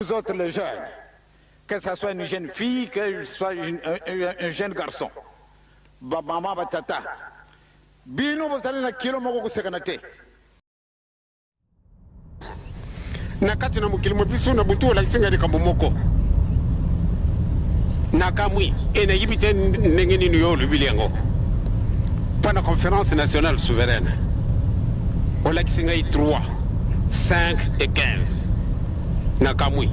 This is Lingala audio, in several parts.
Nous autres les jeunes, que ce soit une jeune fille, que ce soit un jeune garçon, maman, tata, bino vous allez na kilo moko kusekana te. Nakati na mukilimo biso na butu la isenga de kamomoko. Nakamwi ena yibite ndengeni niyo lubilengo. Pendant la conférence nationale souveraine. On l'a 3, 5 et 15. Nakamwi.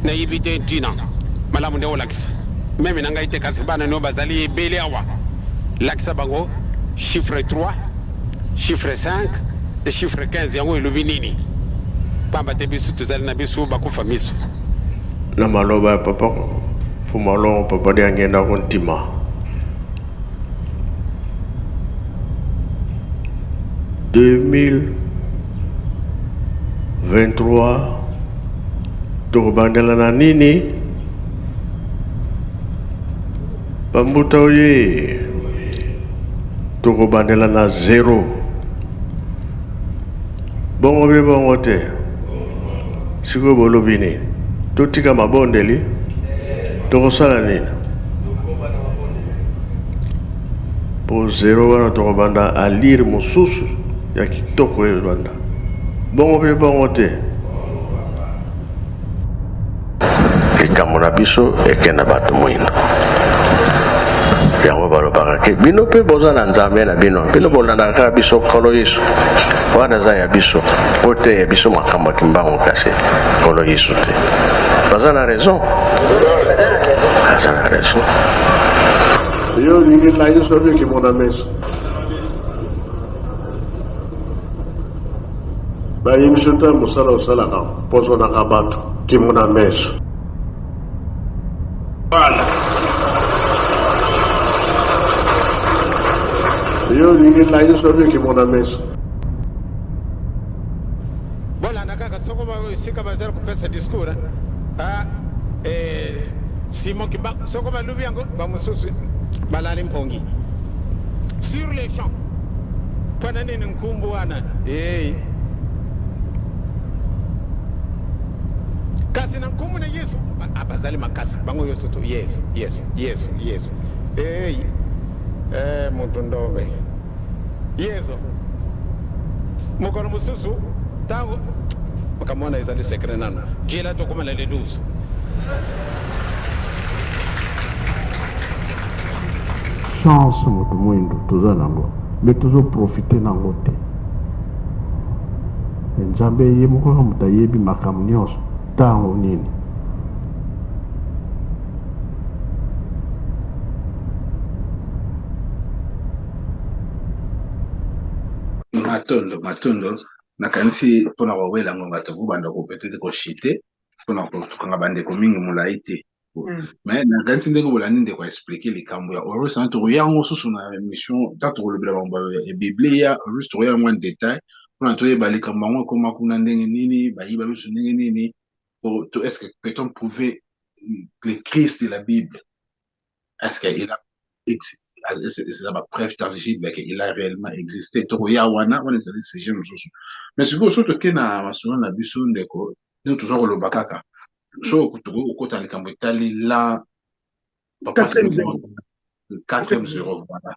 Na yibite ntina. Malamu nde olakisa. Meme nanga ite kasibana no bazali ebele awa. Lakisa bango chiffre 3, chiffre 5 et chiffre 15 yango lubinini. Pamba te bisu tuzali na bisu bakufa misu. Na maloba papa fumalo papa de angenda kontima. « 2023 tokobandela na nini pambuta oye tokobandela na 0 bongo be bongo te siko bolobi nini totika mabondeli tokosala nini po 0 wana tokobanda a lire mosusu ya kitoko ebanda bongo pe bongo te likambo na biso ekenda bato moyindo yango balobaka ke bino mpe boza na nzambe na bino bolandaka kaka biso nkolo yesu wana eza ya biso po te ya biso makambo ya kimbango kasi nkolo yesu te baza na raison yo lingi na yo sobi kimona meso bayebiso ta mosala osalaka posonaka bato kimona meso voilà yo lingi na yo sobi kimona meso Bola nakaka soko ba sika bazara kupesa discours Simon Kiba soko ba lubi yango ba mususu balali mpongi sur les champs pana nini nkumbu wana kasi na nkumbu na Yesu abazali makasi bango yoso to Yesu muntu ndombe Yesu mukono mususu tango makamona izali sekre nano jela to kuma le 12 chance moto mwindo toza nango me tozo profite nango te nzambe ye moko kaka moto ayebi makambo nyonso ntango nini matondo nakanisi mpona kowela ngo bato kobanda peut-être koshite mpona kokanga bandeko mingi molai te mais nakanisi ndenge bolandi ndeko expliquer likambo ya horus sana tokoya yango susu na émission ta tokolobela bango ebible ya horus tokoya yango en détail mpona toyeba likambo yango ekoma kuna ndenge nini bayiba biso ndenge nini est-ce que peut-on prouver le Christ de la Bible est-ce qu'il a existé c'est la preuve tangible qu'il a réellement existé. Donc, il y a wana, on est allé ces gens. Mais si vous surtout que na masolo na biso ndeko nous toujours le bakaka so kutugo kota likambo etali la papa c'est le 4e 0 voilà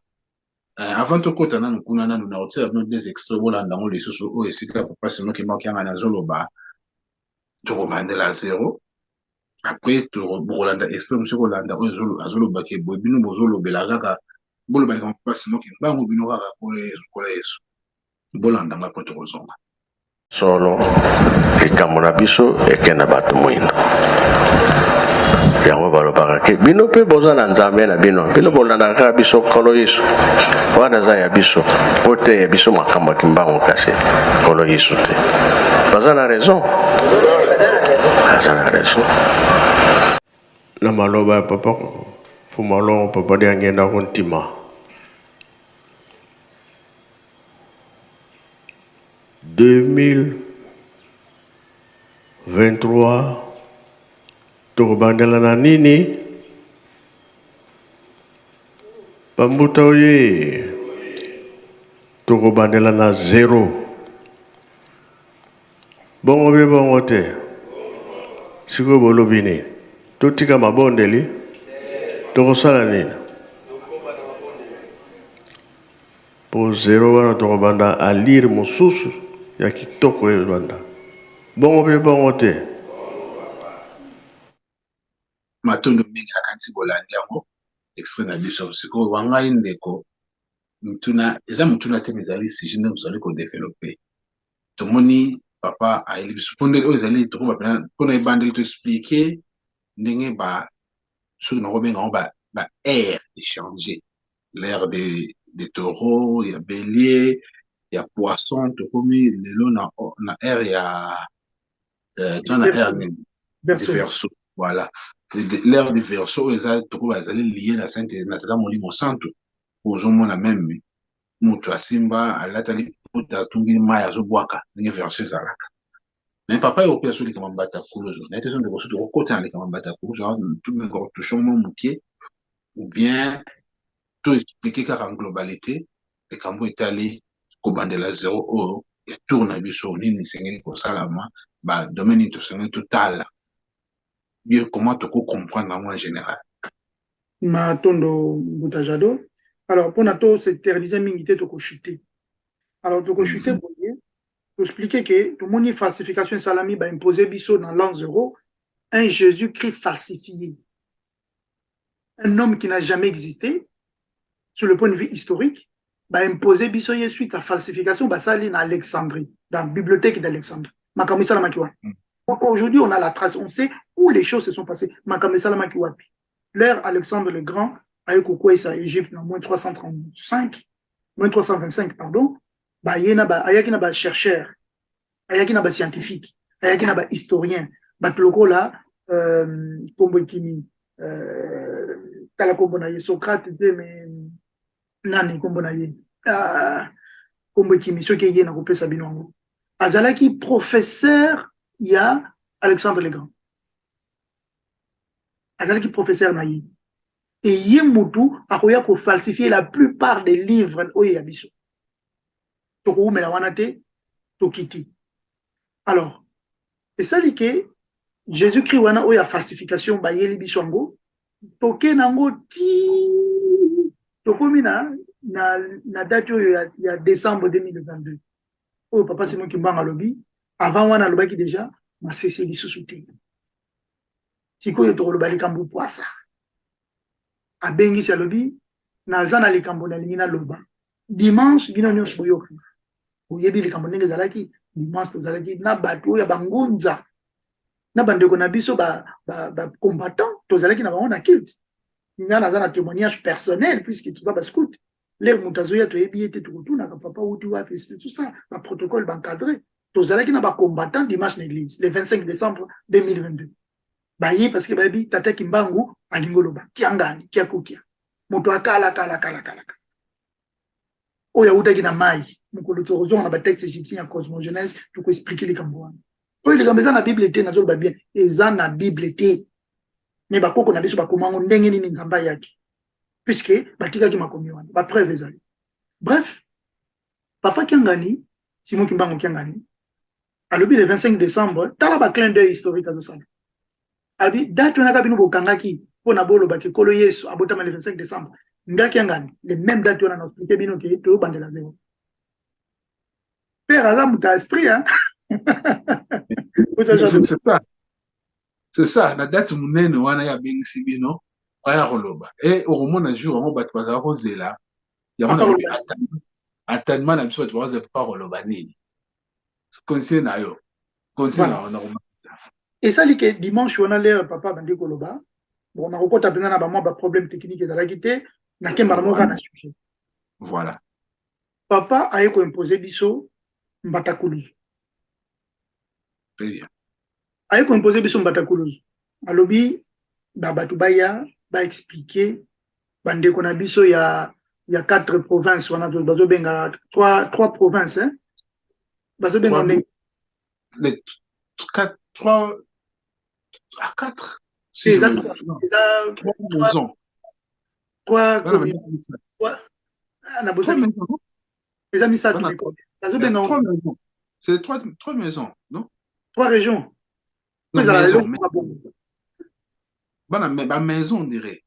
avant to kota nanu kuna nanu na otira no des extraits bolanda ngo lisusu o esika papa c'est qui manque ngana zoloba to bandela 0 après to bolanda extrême monsieur kolanda o azoloba ke bobino bozolobela kaka boloba likambo papa c'est qui bango bino kaka kola yesu bolanda nga poto kozonga solo likambo na biso ekenda bato moyindo yango balobaka ke bino mpe boza na nzambe na bino bolandaka kaka biso nkolo yesu wana aza ya biso po te ya biso makambo ya kimbangu kasi nkolo yesu te baza na raison na maloba ya papa fumalongo papa de angenda ko ntima 2023 tokobandela na nini pambuta oye tokobandela na 0 bongo be bongo te siko bolobi nini totika mabondeli tokosala nini po 0 wana tokobanda alire mosusu ya kitoko ebanda bongo be bongo te matondo mingi na kanti bolandi yango extrait na biso siko wangai ndeko mutuna eza mutuna te mezali si nde mosali ko développer tomoni papa aili biso ponde o ezali to ko ba pona ebandeli to expliquer ndenge ba sur na robenga ba air échanger l'air des taureaux ya bélier ya poisson to komi lelo na air ya tona air ni verso voilà l'air du verso eza to ko bazali lié na sainte na tata molimo santo ozomona même mutu asimba alatali puta tungi maya zobwaka ndenge verso ezalaka mais papa yo pe asuli kama mbata kuluzo na itezo ndeko soto kokota na kama mbata kuluzo tout le monde touchons mon moutier ou bien tout expliquer car en globalité le cambo itali ko bandela 0 o ya tourna biso nini sengeli ko salama ba domaine to sengeli total bien comment to ko comprendre en général ma tondo butajado alors pour nato se termiser mingité to ko chuter alors to ko chuter pour expliquer que tout le monde falsification salami va imposer biso dans l'an 0 un Jésus-Christ falsifié, un homme qui n'a jamais existé sur le point de vue historique va imposer biso suite à falsification va ça en Alexandrie dans la bibliothèque d'Alexandrie makamisa la makiwa. Aujourd'hui on a la trace, on sait où les choses se sont passées makamisa la makiwa. L'ère Alexandre le Grand a eu quoi ça Égypte en moins 325 pardon. Ayaki na ba chercheur, ayaki na ba scientifique, ayaki na ba historien, ba loko la kombo kimi kala kombo na Socrate te mais nani kombo na ye kombo kimi soki ye na kopesa binongo azalaki professeur ya Alexandre le Grand azalaki professeur na ye et ye mutu akoya ko falsifier la plupart des livres oyo ya biso. Alors, et ça dit que Jésus-Christ wana oya falsification ba yeli biswango toke nango ti tokomi na date ya décembre 2022. Oh papa c'est moi qui mbanga lobi avant wana lobaki déjà ma cessé di sous-souté. Siko yo tokoloba likambo poasa. Abengi sa lobi na zana likambo na lingina loba. Dimanche bino nyos boyoka. Oyebi likambo ndenge zalaki dimanche tozalaki na bato ya bangunza na bandeko na biso ba combattant tozalaki na bango na culte ngana za na témoignage personnel puisque tout ça ba scout l'air mutazoya to yebi ete tukutuna ka papa uti wa tout ça ba protocole ba encadré tozalaki na ba combattant dimanche na église le 25 décembre 2022 ba yi parce que ba bi tata kimbangu alingoloba kiangani kiakukia moto akala oya utaki na mai mukolo torozo na ba texte égyptien ya cosmogenèse to ko expliquer les kambo oyo les kambo za na bible te nazolo ba bien eza na bible te mais ba koko na biso ba komango ndenge nini nzamba yake puisque batika ki makomi wana ba preuve ezali bref papa Kiangani Simon Kimbangu Kiangani alobi le 25 décembre tala ba clin d'œil historique azo sala alobi date wana kabino bokangaki pona bolo ba kolo Yesu abotama le 25 décembre ngaki ngani le même date wana na expliquer bino ke to bandela zéro père azam ta esprit hein. C'est ça. C'est ça, la date munene wana ya bengisi bino aya koloba. Et au moment jour on bat baza ko zela. Ya on a attendement na biso bat baza pas koloba nini. Conseil na yo. Conseil na on a ça. Et ça li que dimanche on a l'air papa bandi koloba. Bon na kokota penza na ba moi ba problème technique ezala kité na kemba mo kana sujet. Voilà. Papa a ko imposer biso Mbatakuluzu. Très bien. Aye ko imposer biso Mbatakuluzu. Alobi babatu baya ba expliquer bande ko na biso ya 4 provinces wana bazo benga 3 provinces hein. Bazo benga les 4 3 à 4 c'est ça 3 ana bosa les amis ça bazo benga c'est 3 maisons non 3 régions. Mais la maison, on dirait.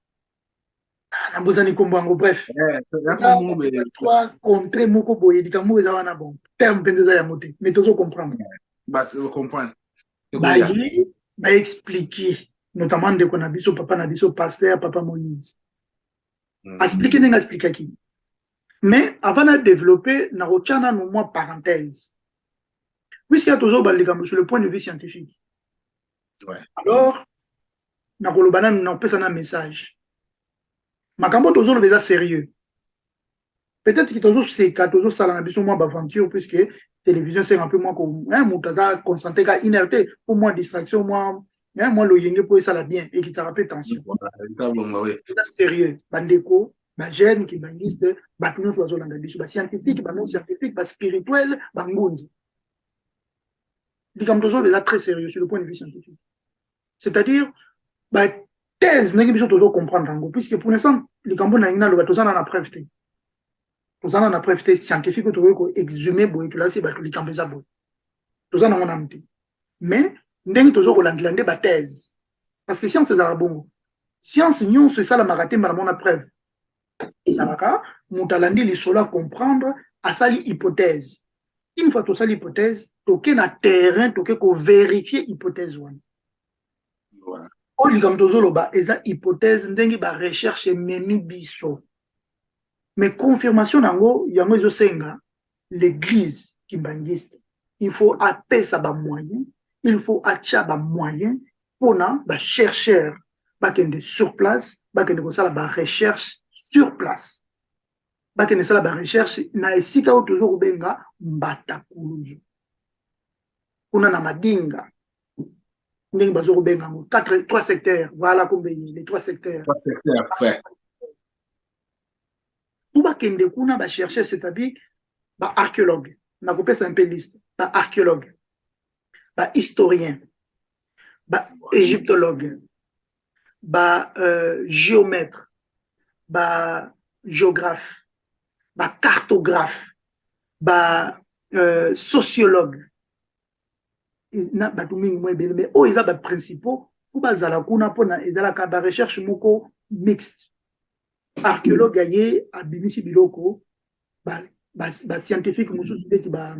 Bref. Trois contrées, moko boye, di kamu eza wana bon. Terme pendeza ya moté, mais tozo comprendre. Vous comprenez. Ba expliquer, notamment de qu'on a biso papa na biso pasteur, papa Moïse. Expliquer n'enga expliquer qui. Mais avant de développer, na rochana no moi parenthèse. Puisqu'il y a toujours sur le point de vue scientifique. Ouais. Alors, na kolobana nous n'en un message. Makambo toujours le sérieux. Peut-être que toujours c'est qu'à toujours ça la biso moins d'aventure puisque télévision c'est un peu moins comme un moutaza concentré qu'à inerté pour moins distraction moins moi le yenge pour ça la bien et qui ça rappelle tension. C'est sérieux. Bandeko, ba jeune qui baniste, ba tout nous oiseaux dans biso, ba scientifique, ba non scientifique, ba spirituel, ba ngonzi. Les Gamtozo les a très sérieux sur le point de vue scientifique. C'est-à-dire, bah, thèse, n'est-ce pas toujours comprendre, puisque pour l'instant, les Gambo n'a pas tous en a preuve. Tous en a preuve scientifique, tout le exhumé, boy, tout là, c'est les Gambo zabo. Tous en a un mais, n'est-ce toujours l'anglais, bah, thèse. Parce que science, c'est un bon. Science, non, c'est ça la marathé, mais on a preuve. Et ça va, Moutalandi, les sola comprendre, à ça, l'hypothèse. Une fois que tu as l'hypothèse, tu as un terrain, tu as vérifier l'hypothèse. Voilà. Au lieu de ça, hypothèse, tu as recherche menu biso. Mais confirmation, il y a l'église qui bangiste. Il faut appeler ça des moyens, il faut acheter des moyens pour les chercheurs sur place, des recherche sur place. Bakene sala ba recherche na esika o toujours benga Mbatakuluzu. Kuna na madinga. Ndenge bazo benga 3 secteurs, voilà combien les 3 secteurs. 3 secteurs, ouais. Ou bakende kuna ba chercher c'est-à-dire ba archéologue. Na kopesa un peu liste, ba archéologue. Ba historien. Ba égyptologue. Ba géomètre. Ba géographe. Ba cartographe, ba sociologue. Na ba tumingi mo ebele mais o eza ba principaux fu bazala kuna pona ezala ka ba recherche moko mixte. Archéologue aye abimisi biloko ba scientifique mususu beti ba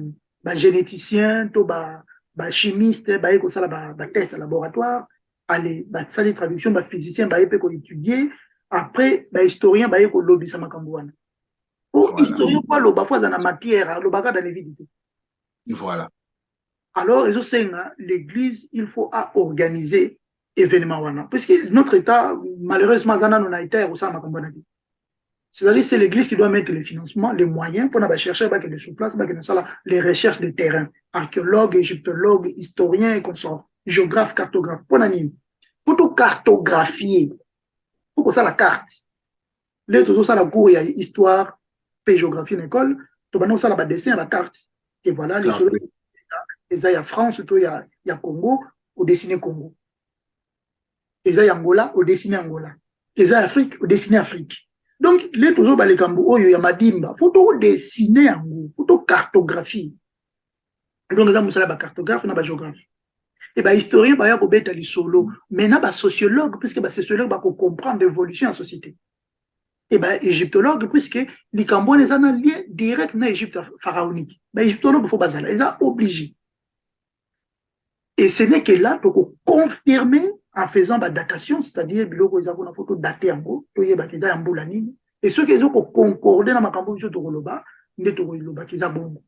généticien to ba chimiste ba eko sala ba test laboratoire allez ba sali traduction ba physicien ba epeko étudier après ba historien ba eko lobisa makambo wana. Pour historien, quoi, le bafouaz dans la matière, le bagage dans l'évidité. Voilà. Alors, l'église, il faut organiser événement. Parce que notre État, malheureusement, on a été au sein de c'est-à-dire c'est l'église qui doit mettre les financements, les moyens pour chercher sur place, les recherches de terrain. Archéologues, égyptologues, historiens et consorts, géographes, cartographes. Il faut cartographier. Il faut que ça la carte. Là, tout ça, la cour, il y a histoire, géographie en école, tu vas ça la dessin à la carte. Et voilà, les soleils, il y a France, il y a Congo, au dessiné Congo. Il y a Angola, au dessiné Angola. Il y a Afrique, au dessiné Afrique. Donc, les toujours les Cambo, il y a Madimba, il faut tout dessiner, il faut tout cartographie. Donc ça musala ba cartographe na ba géographe. Et ba historien ba ya ko beta li solo, mais na ba sociologue puisque ba sociologue ba ko comprendre l'évolution en société. Et bien, égyptologue, puisque les Cambodgiens ont un lien direct dans l'Égypte pharaonique. Mais égyptologue, il faut pas ça. Ils sont obligés. Et ce n'est que là pour confirmer en faisant la datation, c'est-à-dire qu'ils ont une photo datée en gros, et ceux qui ont concordé dans ma Cambodge, ils ont dit qu'ils ont bon.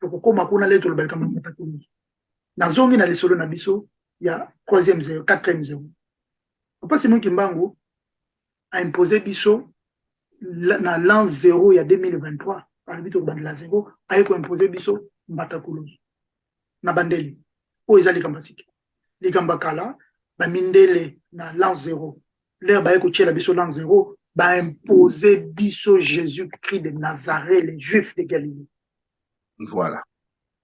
Donc, comme on a lettre le Balkan, dans zone na lesolo na biso, il y a 3e zéro, 4e zéro. Pourquoi c'est moi qui mbango a imposé biso dans l'an 0, il y a 2023, par le bilan de la 0, a imposé biso Mbatakulos. Na bandeli. O ils allaient kambasiki. Les kambakala, ba mindele na l'an 0. L'air ba écouter la biso l'an 0, ba imposé biso Jésus-Christ de Nazareth, les Juifs de Galilée. Voilà.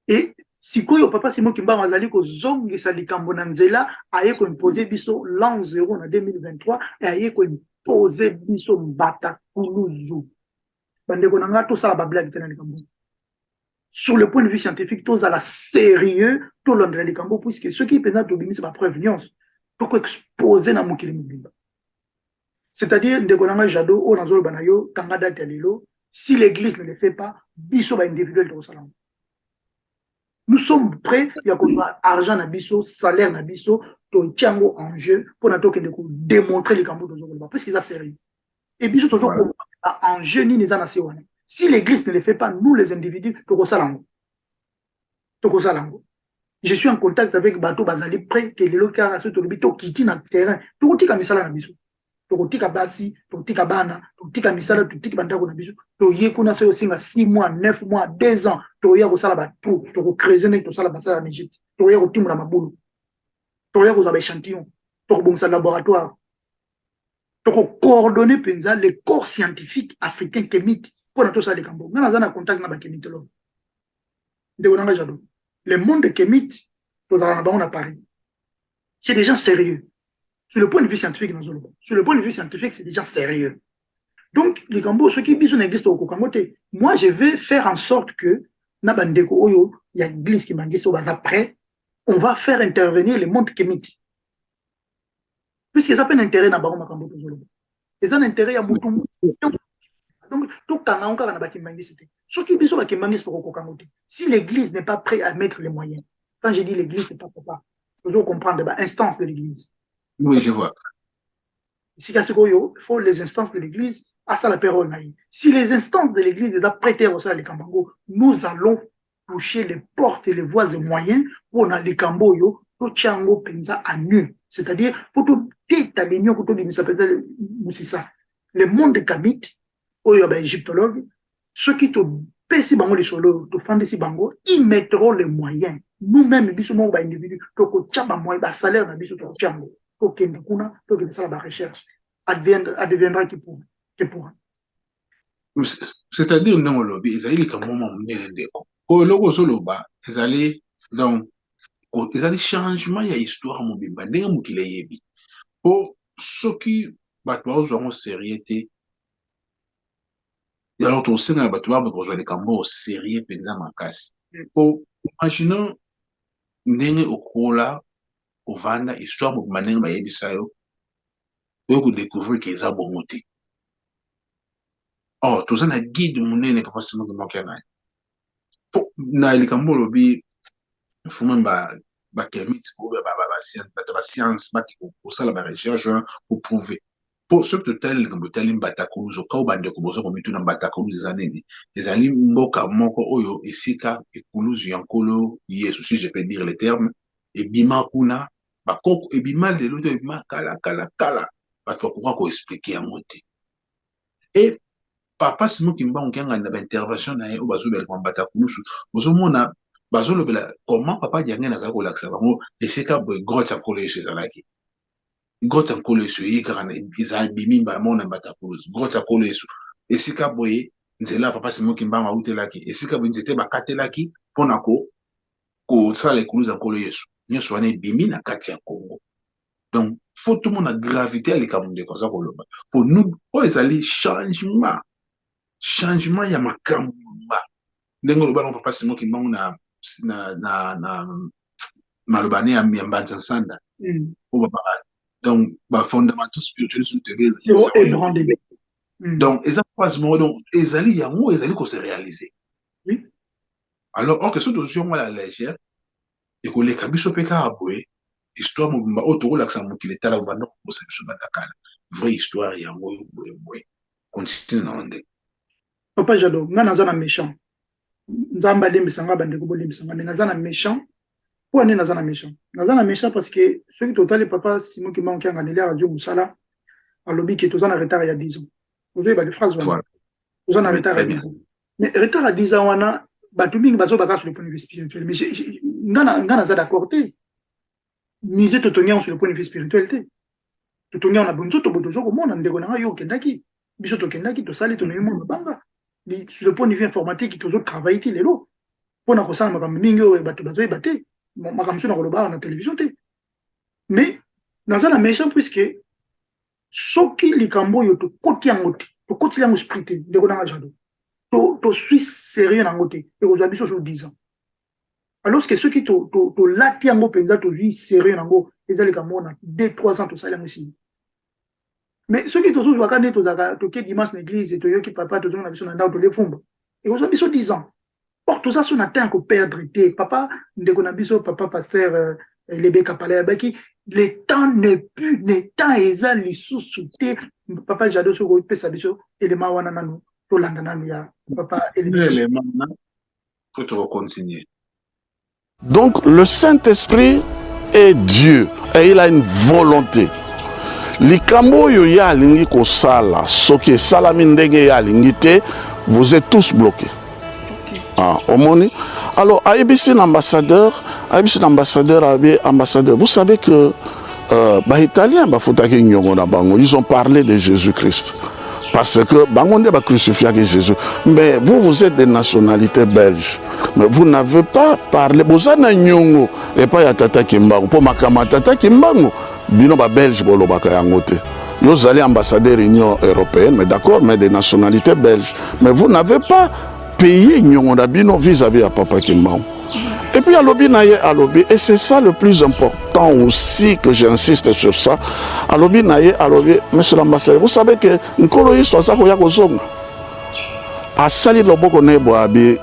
Et si quoi papa Simon Kimba mazali ko zongi sa likambo na nzela, a imposé biso l'an 0 na 2023 et a imposé biso Mbatakuluzu. Bandeko nanga to sala ba blague tena likambo. Sur le point de vue scientifique, tous à la sérieux, tout l'on de likambo puisque ceux qui présentent au bimi c'est ma prévenance. Pour exposer na mukili mubimba. C'est-à-dire ndeko nanga jado o nazolo banayo kanga date lelo, si l'église ne le fait pas, biso ba individuel to salam. Nous sommes prêts, il y a comme argent na biso, salaire na biso, to tiango en jeu pour na toke de démontrer les cambos de Zoroba parce qu'ils sont sérieux. Et biso toujours en jeu ni les anasewana. Si l'église ne le fait pas, nous les individus, toko salango. Je suis en contact avec Bato Bazali près que les locaux à ce to kiti na terrain, to tika misala na biso. To tika basi, to tika bana, to tika misala, to tika bandako na biso. To yekuna so singa 6 mois, 9 mois, 2 ans, to ya ko sala ba tout, to creuser ne to sala basala en Égypte. To ya ko timula mabulu. To ya ko za échantillon, to bongsa laboratoire. To coordonner penza les corps scientifiques africains kémite pour tout ça les cambo. Nous avons un contact avec les kémitologues. Le monde kémite, nous avons à Paris. C'est des gens sérieux. Sur le point de vue scientifique, c'est des gens sérieux. Donc, les cambo, ceux qui disent n'existe au Kokangote, moi, je vais faire en sorte que, Nabandeko Oyo, il y a une église qui m'a dit après, on va faire intervenir le monde kémite. Puisqu'ils appellent intérêt dans Baron Makambo Tozolobo. Ils ont intérêt à Moutoumou. Donc, tout Kangaonka na Bakimbangi, c'était. Ce qui dit Bakimbangi, c'est pour Kokangote. Si l'église n'est pas prête à mettre les moyens, quand je dis l'église, c'est pas papa. Il faut comprendre l'instance de l'église. Oui, je vois. Si il faut les instances de l'église, à ça la parole. Si les instances de l'église sont prêtées au sein des Kambango, nous allons toucher les portes et les voies et moyens pour les Kamboyo, pour Tchango Penza à nu. C'est-à-dire, il faut tout étaler, le monde de Kamit, où il y a des égyptologues, ceux qui te pèsent bango les solos, te font des bango, ils mettront les moyens. Nous-mêmes, nous sommes des individus, nous avons moyen, salaire, nous sommes Tchango. La recherche adviendra qui pourra. C'est-à-dire, nous avons ils allaient comme moment au logo soloba, ils allaient donc ils allaient changement il y a histoire mon bimba ndenge mukile yebi pour ceux qui battent en sérieuxité et alors on sait que battre besoin de cambo sérieux penza makasi pour imaginons ndenge okola ovanda histoire mo manenge ba yebisayo pour découvrir qu'ils ont bon monté. Oh, tout ça na guide munene papa simo ke mokana. Pour na likambo lobi faut ba kémite pour ba science ba qui pour ça la recherche pour prouver. Pour ce que tel comme tel Mbatakulos au cas où bande ko bozo ko mitu na Mbatakulos zaneni. Les ali mboka moko oyo esika ekuluzu yankolo yesu si je peux dire les termes et bima kuna ba koko et bima de l'autre bima kala ba to ko expliquer en monté. Et papa simo kimba onkenga na intervention na o bazo bel Mbatakulos bozo mona bazo lobela comment papa diange na ko laksa bango esika bo grotte yankolo yesu zalaki. Grotte yankolo yesu yikarana izal bimimba mona Mbatakulos grotte yankolo yesu esika boye nzela papa simo kimba ma utelaki esika bo nzete bakatelaki pona ko sala ekuluza yankolo yesu nyonso wana ebimi na kati ya Congo. Donc faut tout le monde a gravité à l'écamunde comme ça pour nous ezali changement ya makambo ndenge loba papa simo kimba na na malobane ya mbanza nsanda donc fondamentaux spirituels sont éléments. Donc eza phase moko donc ezali yango ezali ko se réaliser. Oui. Alors or que ce dossier moi la légère et ko le kabiso peka aboye histoire mobimba otokolakisa mokili tala banda kokosa biso batakala vraie histoire yango boye continue na onde. Papa Jado nga naza na méchant nzamba lembisanga bandeko bolembisanga mais naza na méchant. Pourquoi naza na méchant? Naza na méchant parce que ceux qui total papa Simon qui manque en Ganélia radio Moussala à lobby qui est en retard il y a 10 ans. Vous avez des phrases voilà. Vous en retard à 10 ans. Mais retard à 10 ans wana batuming bazo baka sur le point de vue spirituel mais nga naza d'accord té. Misé totonia sur le point de vue spirituel té. Totonia on a bonzo to botozo ko mona ndeko na yo kendaki. Biso to kendaki to sali to memo banga. Sur le point de vue informatique to zo travailler ti lelo. Pona ko sala makambo mingi o bato bazo baté. Makambo na koloba na télévision té. Mais naza na méchant puisque soki likambo yo to koti yango te to koti yango spirité ndeko na Jado to suis sérieux nango te et ko zabiso sur 10 ans alors que ceux qui to lati yango penza to vie sérieux nango ezali likambo na 2-3 ans to sala yango ici mais ceux qui to zo bakane to zaka to ke dimanche na église to yoki papa to zo na biso na ndao to le fumba et ko zabiso 10 ans or tout ça son atteint ko perdre te papa ndeko na biso papa pasteur Lebeka Palais Baki, le temps n'est plus, le temps est à l'issue-souté. Papa Jado Soko Pesabiso, élément Wanananu, Tolandananu ya, papa élément, faut te reconsigner. Donc le Saint-Esprit est Dieu et il a une volonté. Likambo yo ya lingi ko sala, soki salami ndenge ya lingite, vous êtes tous bloqués. Ah, omoni. Alors, Aïbissin ambassadeur, vous savez que Italiens, ils ont parlé de Jésus-Christ. Parce que Bangonde va crucifier Jésus. Mais vous êtes des nationalités belges. Mais vous n'avez pas parlé. Vous avez nyongo et pas Yatata Kimbango. Pour Makama Tata Kimbango, bino ba belge bolo bakayangote. Vous allez ambassadeur Union européenne, mais d'accord, mais des nationalités belges. Mais vous n'avez pas payer Nyongodabino vis-à-vis à Papa Kimbango. Et puis à lobby, et c'est ça le plus important aussi que j'insiste sur ça. À lobby, monsieur l'ambassadeur, vous savez que Nkoloyi soit ça qu'on y a kozonga. À Sali Loboko Neboabi,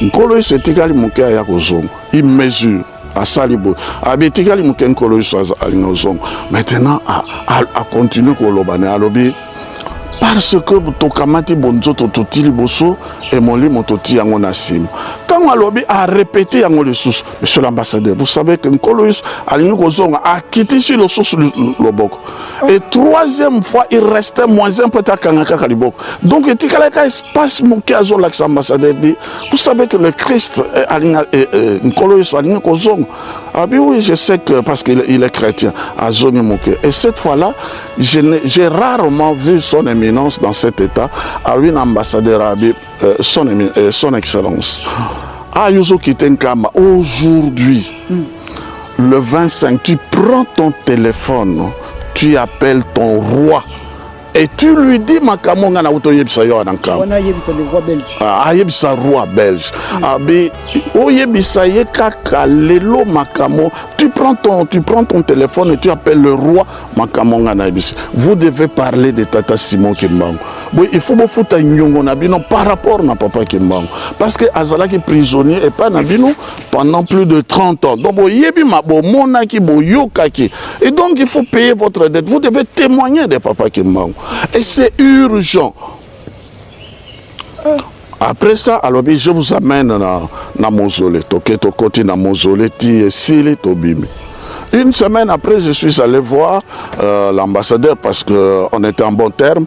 Nkoloyi c'est Tikali Mouké à Yakozonga. Il mesure à Salibo. Abi Tikali Mouké Nkoloyi soit à Yakozonga. Maintenant, à continuer Kolobane à lobby. Parce que Tokamati Bonzo Totili Bosso et Moli Mototi Yangonasim. Quand Alobi a répété Yangolesus, monsieur l'ambassadeur, vous savez que Nkoloïs a quitté sur le sous le bok. Et troisième fois, il restait moins un peu à Kangaka Kalibok. Donc, il y a un espace qui a l'ambassadeur dit, vous savez que le Christ Nkoloïs a dit ah oui, je sais que parce qu'il est chrétien, à Zoni Mouké. Et cette fois-là, j'ai rarement vu son éminence dans cet état, à lui, ambassadeur son excellence. Ah, Yuzo Kitenkama, aujourd'hui, le 25, tu prends ton téléphone, tu appelles ton roi. Et tu lui dis Makamonga na uto yebisa yo anankam. On a yebisa le roi belge. Ah, yebisa roi belge. Ah be o yebisa ye kaka lelo Makamo. Tu prends ton téléphone et tu appelles le roi Makamonga na yebisa. Vous devez parler de Tata Simon Kimbango. Oui, il faut vous foutre nyongo na bino par rapport na papa Kimbango parce que Azala qui prisonnier et pas na bino pendant plus de 30 ans. Donc bo yebi mabo monaki bo yokaki. Et donc il faut payer votre dette. Vous devez témoigner de papa Kimbango. Et c'est urgent. Après ça, alors je vous amène dans mausolée. Toketo koti na mausolée ti esili tobimi. Une semaine après, je suis allé voir l'ambassadeur parce qu'on était en bon terme.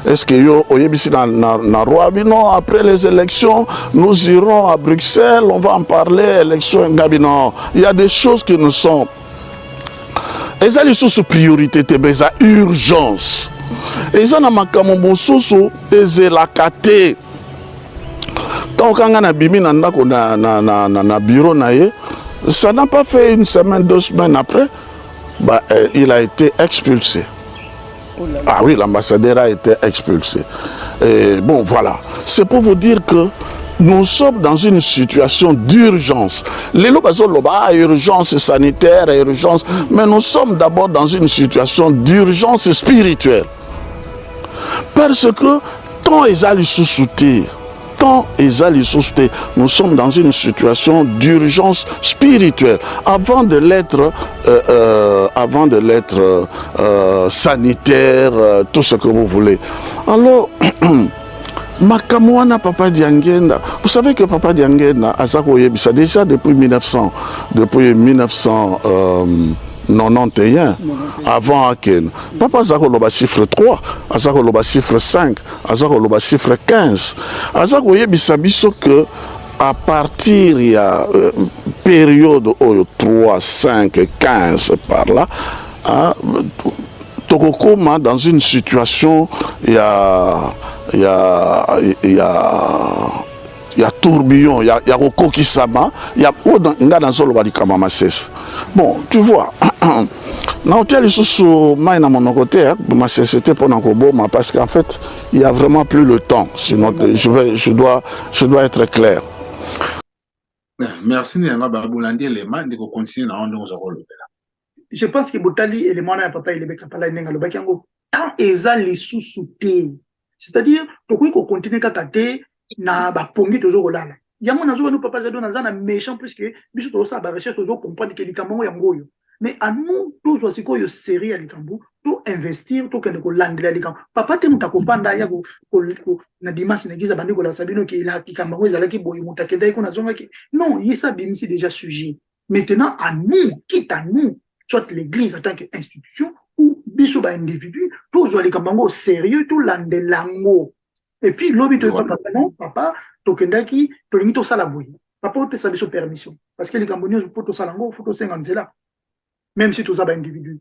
Est-ce que yo oyebisi na roi non après les élections, nous irons à Bruxelles, on va en parler, élections non. Il y a des choses qui nous sont et ça les sous priorité mais ça urgence. Et ça na makambo soso ezelakate. Tant qu'on a bimi na bureau naie, ça n'a pas fait une semaine, 2 semaines après, bah, il a été expulsé. Ah oui, l'ambassadeur a été expulsé. Et bon, voilà. C'est pour vous dire que nous sommes dans une situation d'urgence. Les loba, urgence sanitaire, urgence, mais nous sommes d'abord dans une situation d'urgence spirituelle. Parce que tant ils allaient sous-souter, nous sommes dans une situation d'urgence spirituelle. Avant de l'être sanitaire, tout ce que vous voulez. Alors, Makamwana Papa Diangenda, vous savez que Papa Diangenda, ça déjà depuis 1991, avant Aken. Papa Zako loba chiffre 3, Azako loba chiffre 5, Azako loba chiffre 15. Azako yebisabiso que à partir il y a période 3, 5, 15 par là, Tokokoma dans une situation, il y a tourbillon, il y a Rokokisama, il y a bon, tu vois, parce qu'en fait, il n'y a vraiment plus le temps, sinon je dois être clair. Merci, Nyanga Babulandi, les mains de continuer à rendre. Je pense que Boutali et les moyens papa et les Bekapala et Nenga Bakiango, tant ils ont les sous-soutés. C'est-à-dire, tu peux continuer à kate na ba pongi tozo kolala. Yango nazo nous papa jado na méchant puisque biso to sa ba recherche tozo comprendre que likambo yango yo. Mais à nous tous aussi ko yo série à likambo, to investir to kende ko landela likambo. Papa te mutako fanda ya ko na dimanche na giza bandi ko la sabino ki la likambo ezala ki boy mutakenda ko na zonga ki. Non, yesa bimisi déjà sujet. Maintenant à nous, quitte à nous, soit l'église en tant qu'institution ou biso ba individu, tous les kambango sérieux, tout landelango. Et puis l'obi to papa non, papa tokendaki to lingi to sala boy. Papa peut sa biso permission parce que les cambonios pour to salango, faut to 50 là. Même si tous ba individu.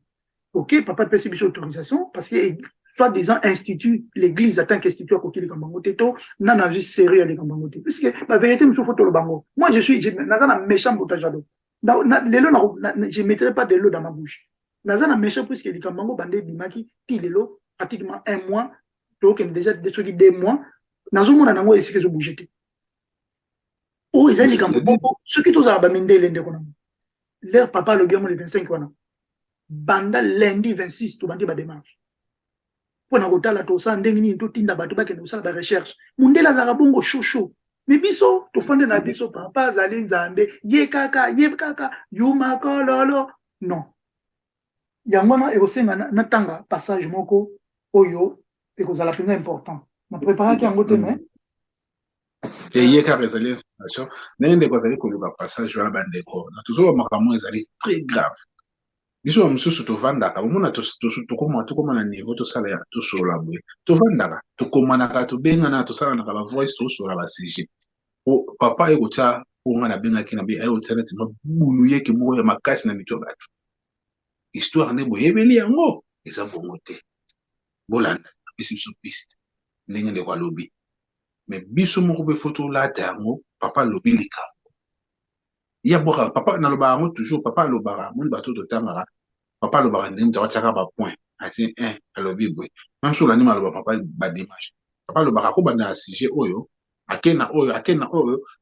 OK, papa peut sa biso autorisation parce que soit disant institut l'église en tant qu'institut à côté les kambango teto, nana juste sérieux les kambango teto. Parce que la vérité me faut to le bango. Moi je suis na méchant botajado. Je ne mettrai pas de l'eau dans ma bouche. Nazana méchant puisque les Kambango bandé bimaki ti lelo pratiquement un mois donc déjà des mois nazo mona nango efike zo bouger. Oh ils les Kambango ceux qui tous ba minde lende kona. Leur papa le bien le 25 kona. Banda lundi 26 to bandi ba démarche. Pona kotala to sa ndengi ni to tinda bato ba ke no sa ba recherche. Mundela za bongo chouchou. Mais biso, tu fais na biso papa zali nzambe ye kaka yuma kololo non yangwana e osenga na tanga passage moko oyo e kozala penza important na préparer yango te mais et ye kaka ezali inspiration nende kozali koluka passage wa bandeko na toujours makambo ezali très grave biso mususu tovandaka omona tokoma na niveau tosala ya tosola boye tovandaka tokomanaka tobengana tosalanaka ba voice tosola ba sujet papa ekotya onga na bengaki na be ayo tsana tima bulu yeke moko ya makasi na mito bato histoire ne boyebeli yango eza bongo te bolanda apesi biso piste ndenge ndeko alobi mais biso moko mpe foto lata yango papa alobi likambo ya boka papa nalobaka yango toujours papa alobaka moni bato totangaka papa alobaka ndenge moto akotiaka bapoint ati alobi boye même so olandi maloba papa badimage papa alobaka kobanda ya sujet oyo akena oyo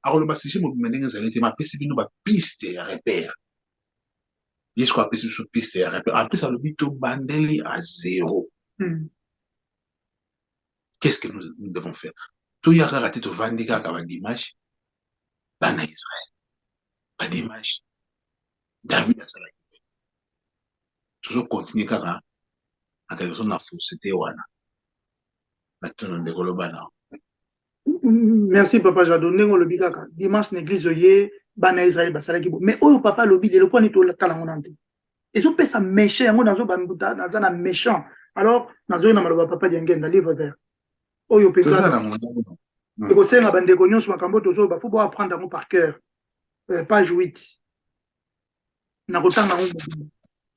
akoloba sujet mobima ndenge ezali te mapesi bino bapiste ya repère ye siko apesi biso piste ya repère en plus alobi tobandeli à zéro. Qu'est-ce que nous devons faire? Toyaka kaka te tovandi kaka badimage bana Israël badimage David asalaki toujours continuer kaka na quelque chose na fausseté wana batono ndeko lobana. Merci papa Jado ndenge lobi kaka dimanche l'église oye bana Israël basalaki bo mais oyo papa lobi lelo kwa ni to tala ngonante ezo pesa méchant yango nazo bambuta naza na méchant alors nazo na maloba papa Diangenda livre vert oyo peka eko senga bandeko nyonso makambo tozo ba faut apprendre ngo par cœur page 8 na kotanga ngo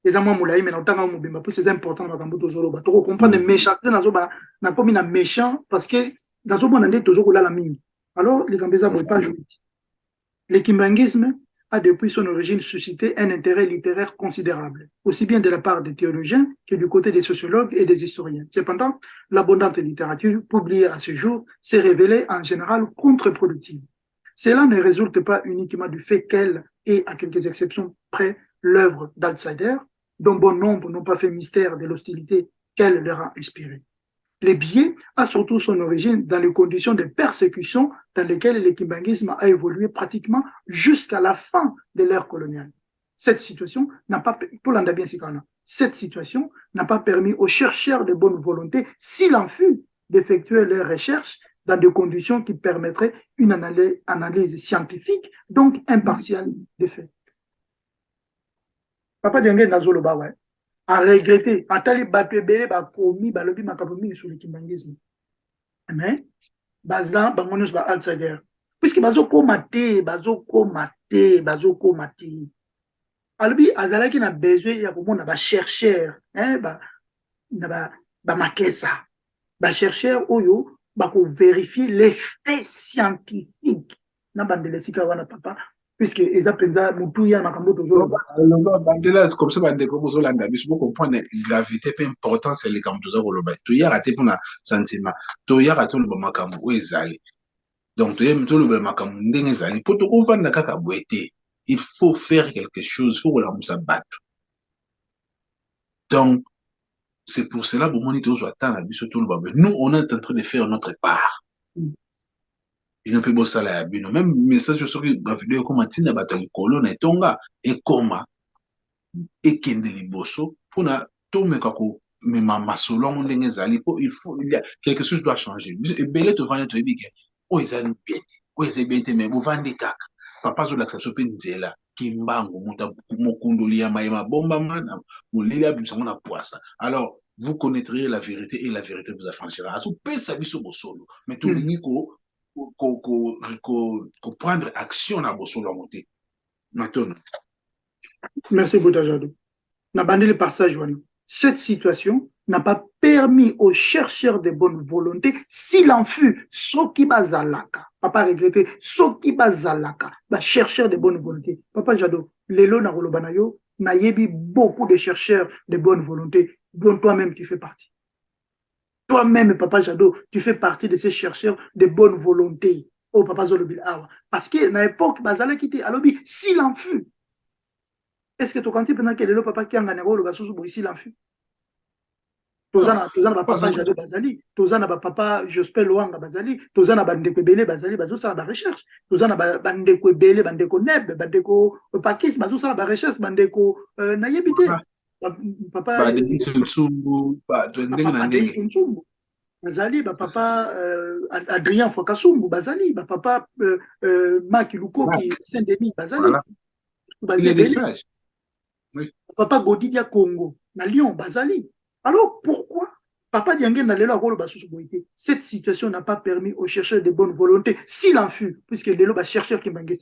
eza mwa mulai mais na kotanga ngo mobimba plus c'est important makambo tozo loba to comprendre méchanceté nazo ba na komi na méchant parce que nazo mona ndé tozo kolala mingi alors les kambeza bo page 8 le kimbangisme a depuis son origine suscité un intérêt littéraire considérable, aussi bien de la part des théologiens que du côté des sociologues et des historiens. Cependant, l'abondante littérature publiée à ce jour s'est révélée en général contre-productive. Cela ne résulte pas uniquement du fait qu'elle est, à quelques exceptions près, l'œuvre d'outsiders, dont bon nombre n'ont pas fait mystère de l'hostilité qu'elle leur a inspirée. Le biais a surtout son origine dans les conditions de persécution dans lesquelles le kimbanguisme a évolué pratiquement jusqu'à la fin de l'ère coloniale. Cette situation n'a pas permis aux chercheurs de bonne volonté, s'il en fut, d'effectuer leurs recherches dans des conditions qui permettraient une analyse scientifique, donc impartiale des faits. Papa Diangue Nazoloba, ouais, a regretté, a tali batwebele ba komi balobi makabomi sur le kimbanguisme. Mais, bazan, bangonos ba outsider. Puisque bazo komate. Alobi, azalaki na besoin ya komona ba chercheur, ba makesa. Ba chercheur oyo, ba ko vérifier les faits scientifiques. Na bandele sika wana papa. Puisque ils appellent Moutouya Makambo toujours. Bandela, comme ça, bandeko bozolanda, biso bo comprendre gravité pe importance les kamtoza koloba. To ya raté pour na sentiment. To ya raté le makambo o ezali. Donc to ya mito le makambo ndenge ezali. Pour to kovanda kaka boete, il faut faire quelque chose, il faut que la musa batte. Donc c'est pour cela que mon soit tant à biso tout le baba. Nous on est en train de faire notre part. Il ne peut pas ça là même message sur la vidéo comme Tina Batali Colonne et Tonga et Koma et Kendeli Bosso pour na tome kako mais ma solon il y a quelque chose doit changer et belé te vendre te big oh ils ont bien oh ils ont bien mais vous vendez kaka papa zo l'acceptation penzela kimbango muta mokundolia maema bomba mana mulela bisango na poissa alors vous connaîtrez la vérité et la vérité vous affranchira aso pesa biso bosolo mais tout liniko prendre action à Bossolo monter. Maintenant. Merci Boutajado. Le passage. Cette situation n'a pas permis aux chercheurs de bonne volonté, s'il en fut, Soki Bazalaka, papa regretté, Soki Bazalaka, chercheurs de bonne volonté. Papa Jado, Lelo Narolobanayo, Nayebi beaucoup de chercheurs de bonne volonté, dont toi-même tu fais partie. Toi-même, Papa Jado, tu fais partie de ces chercheurs de bonne volonté. Oh, Papa Zolobil Awa. Parce que, dans l'époque, Bazala qui était à l'objet, s'il en fut. Est-ce que tu comptes pendant que le papa qui a gagné le bassou, s'il en fut? Tozana Papa Jado Bazali, Tozana Papa Jospel Loanga Bazali, Tozana Bandeko Bele Bazali, Bazousa la recherche, Tozana Bandeko Bele, Bandeko Neb, Bandeko Pakis, Bazousa la recherche, Bandeko Nayebite. Papa Bazali, papa Adrien Fokasumbu Bazali, papa Maki Luko qui Saint-Denis Bazali. Il est des sages. Papa Godidia Congo, na Lyon Bazali. Alors pourquoi Papa Diangue n'a pas le bassou boité? Cette situation n'a pas permis aux chercheurs de bonne volonté, s'il en fut, puisque les chercheurs qui manquaient,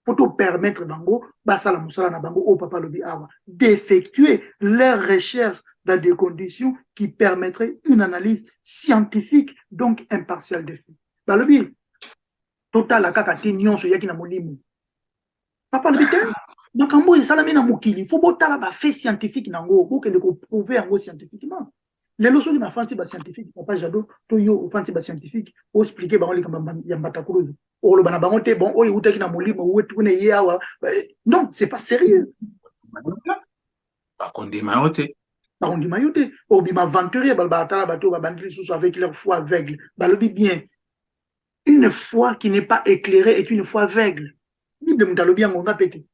pour te permettre Bango, Basala Moussala na Bango, au Papa Lobi Awa, d'effectuer leurs recherches dans des conditions qui permettraient une analyse scientifique, donc impartiale des faits. Balobi, total la kakati nyon so yaki na molimu. Papa Lobi te, makambo esalami na mokili, faut botala ba fait scientifique nango, pour que de prouver en scientifiquement. Les leçons na fanti ba scientifique, Papa Jado, to yo fanti ba scientifique, o expliquer ba oli kamba yambata kuruzu. Oh, le banabangote, bon, oh, il y a un non, c'est pas sérieux. Par contre, des maillotés. Par contre, des maillotés. Oh, il m'a aventuré, avec leur foi aveugle. Balobi bien. Une foi qui n'est pas éclairée est une foi aveugle. Bible mutalobi yango nga pete.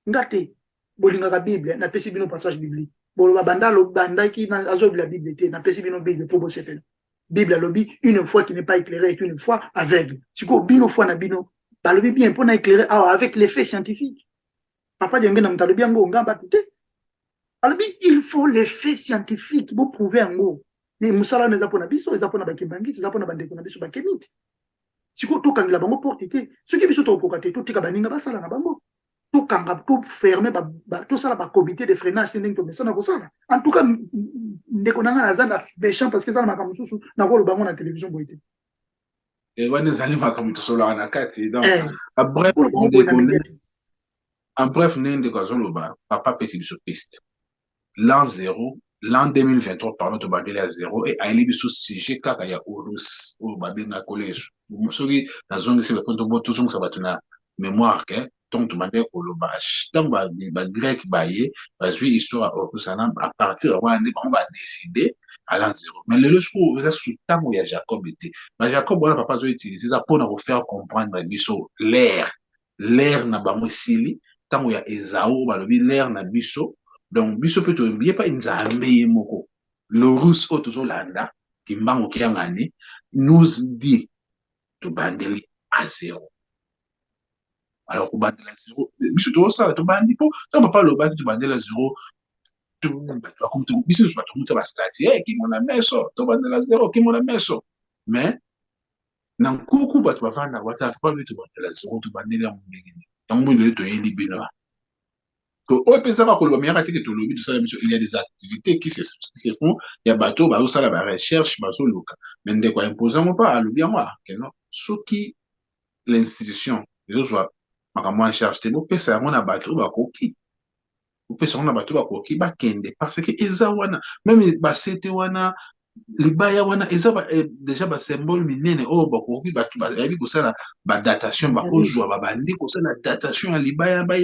Ngate. Bolinga ka Bible, na pesi bino passage biblique. Boloba banda lo banda ki na azobi la Bible te, na pesi bino Bible pour bosser. Bible lobby, une foi qui n'est pas éclairée est une foi aveugle. Si vous bino foi na bino, ba lobby bien pour na éclairer avec les faits scientifiques. Papa Diangue na mutalo bien ngo ngamba tout. Alors il faut les faits scientifiques pour prouver en gros. Mais musala neza pona biso, eza pona bakimbangi, eza pona bandeko na biso bakemite. Si vous to kangila bango porte te, ce qui biso to pokate to tika baninga basala na bango. To kanga to fermer to sala ba comité de freinage ndenge to mesana ko sala. En tout cas ndeko nanga nazana méchant parce que ça na makamsusu na ko lo bango na télévision boité. Et wana ezali makambo tosolaka na kati. Donc, en bref, ndeko azoloba, papa pesi biso piste. L'an 0, l'an 2023, pardon, to bandeli à 0, et aili biso sujet kaka ya Horus, ou babenga collège. Soki na zongi se bakonto bo tout ça bato na mémoire que donc to bandeli koloba. Tant ba grec baye, ba jouer histoire Horus à partir de wana on va décider à l'an 0. Mais le jour là sous temps où il y a Jacob était. Ba Jacob wana papa zo utiliser ça pour nous faire comprendre ba biso l'air na bango sili, tant où il y a Esau balobi l'air na biso. Donc, biso peut oublier pas nzambe yemoko. L'Horus otozolanda kimbango kiangani nous dit to bandeli à 0. Alors, pour bandeli à 0, biso to ça to bandi po, to papa lo bandi to bandeli à 0. To comme to biso soit to ba stati, qui mon ameso, to bandeli à 0, qui mon ameso. Mais nan kuku ba to bafanda wata pas lui to bandeli à 0 to bandeli à mbengini. Yango le to yeli bino. Il y a des activités qui se font, il y a bateau, bah, ça la recherche, bah, mais de quoi imposant pas, à l'oublier moi, que non, ce qui l'institution, les autres joueurs, ma cherche, t'es beau, ça a mon bateau, bah, coquille. Vous pouvez sur un bateau, bah, coquille, bah, kende, parce que Ezawana, même, bah, c'était wana, les baya wana, Eza, déjà, bah, symbole, minene, oh, bah, coquille, bah, bah, il y a eu ça, la datation, bah, au joueur, bah, bandi, ça, la datation, à l'ibaya, bah,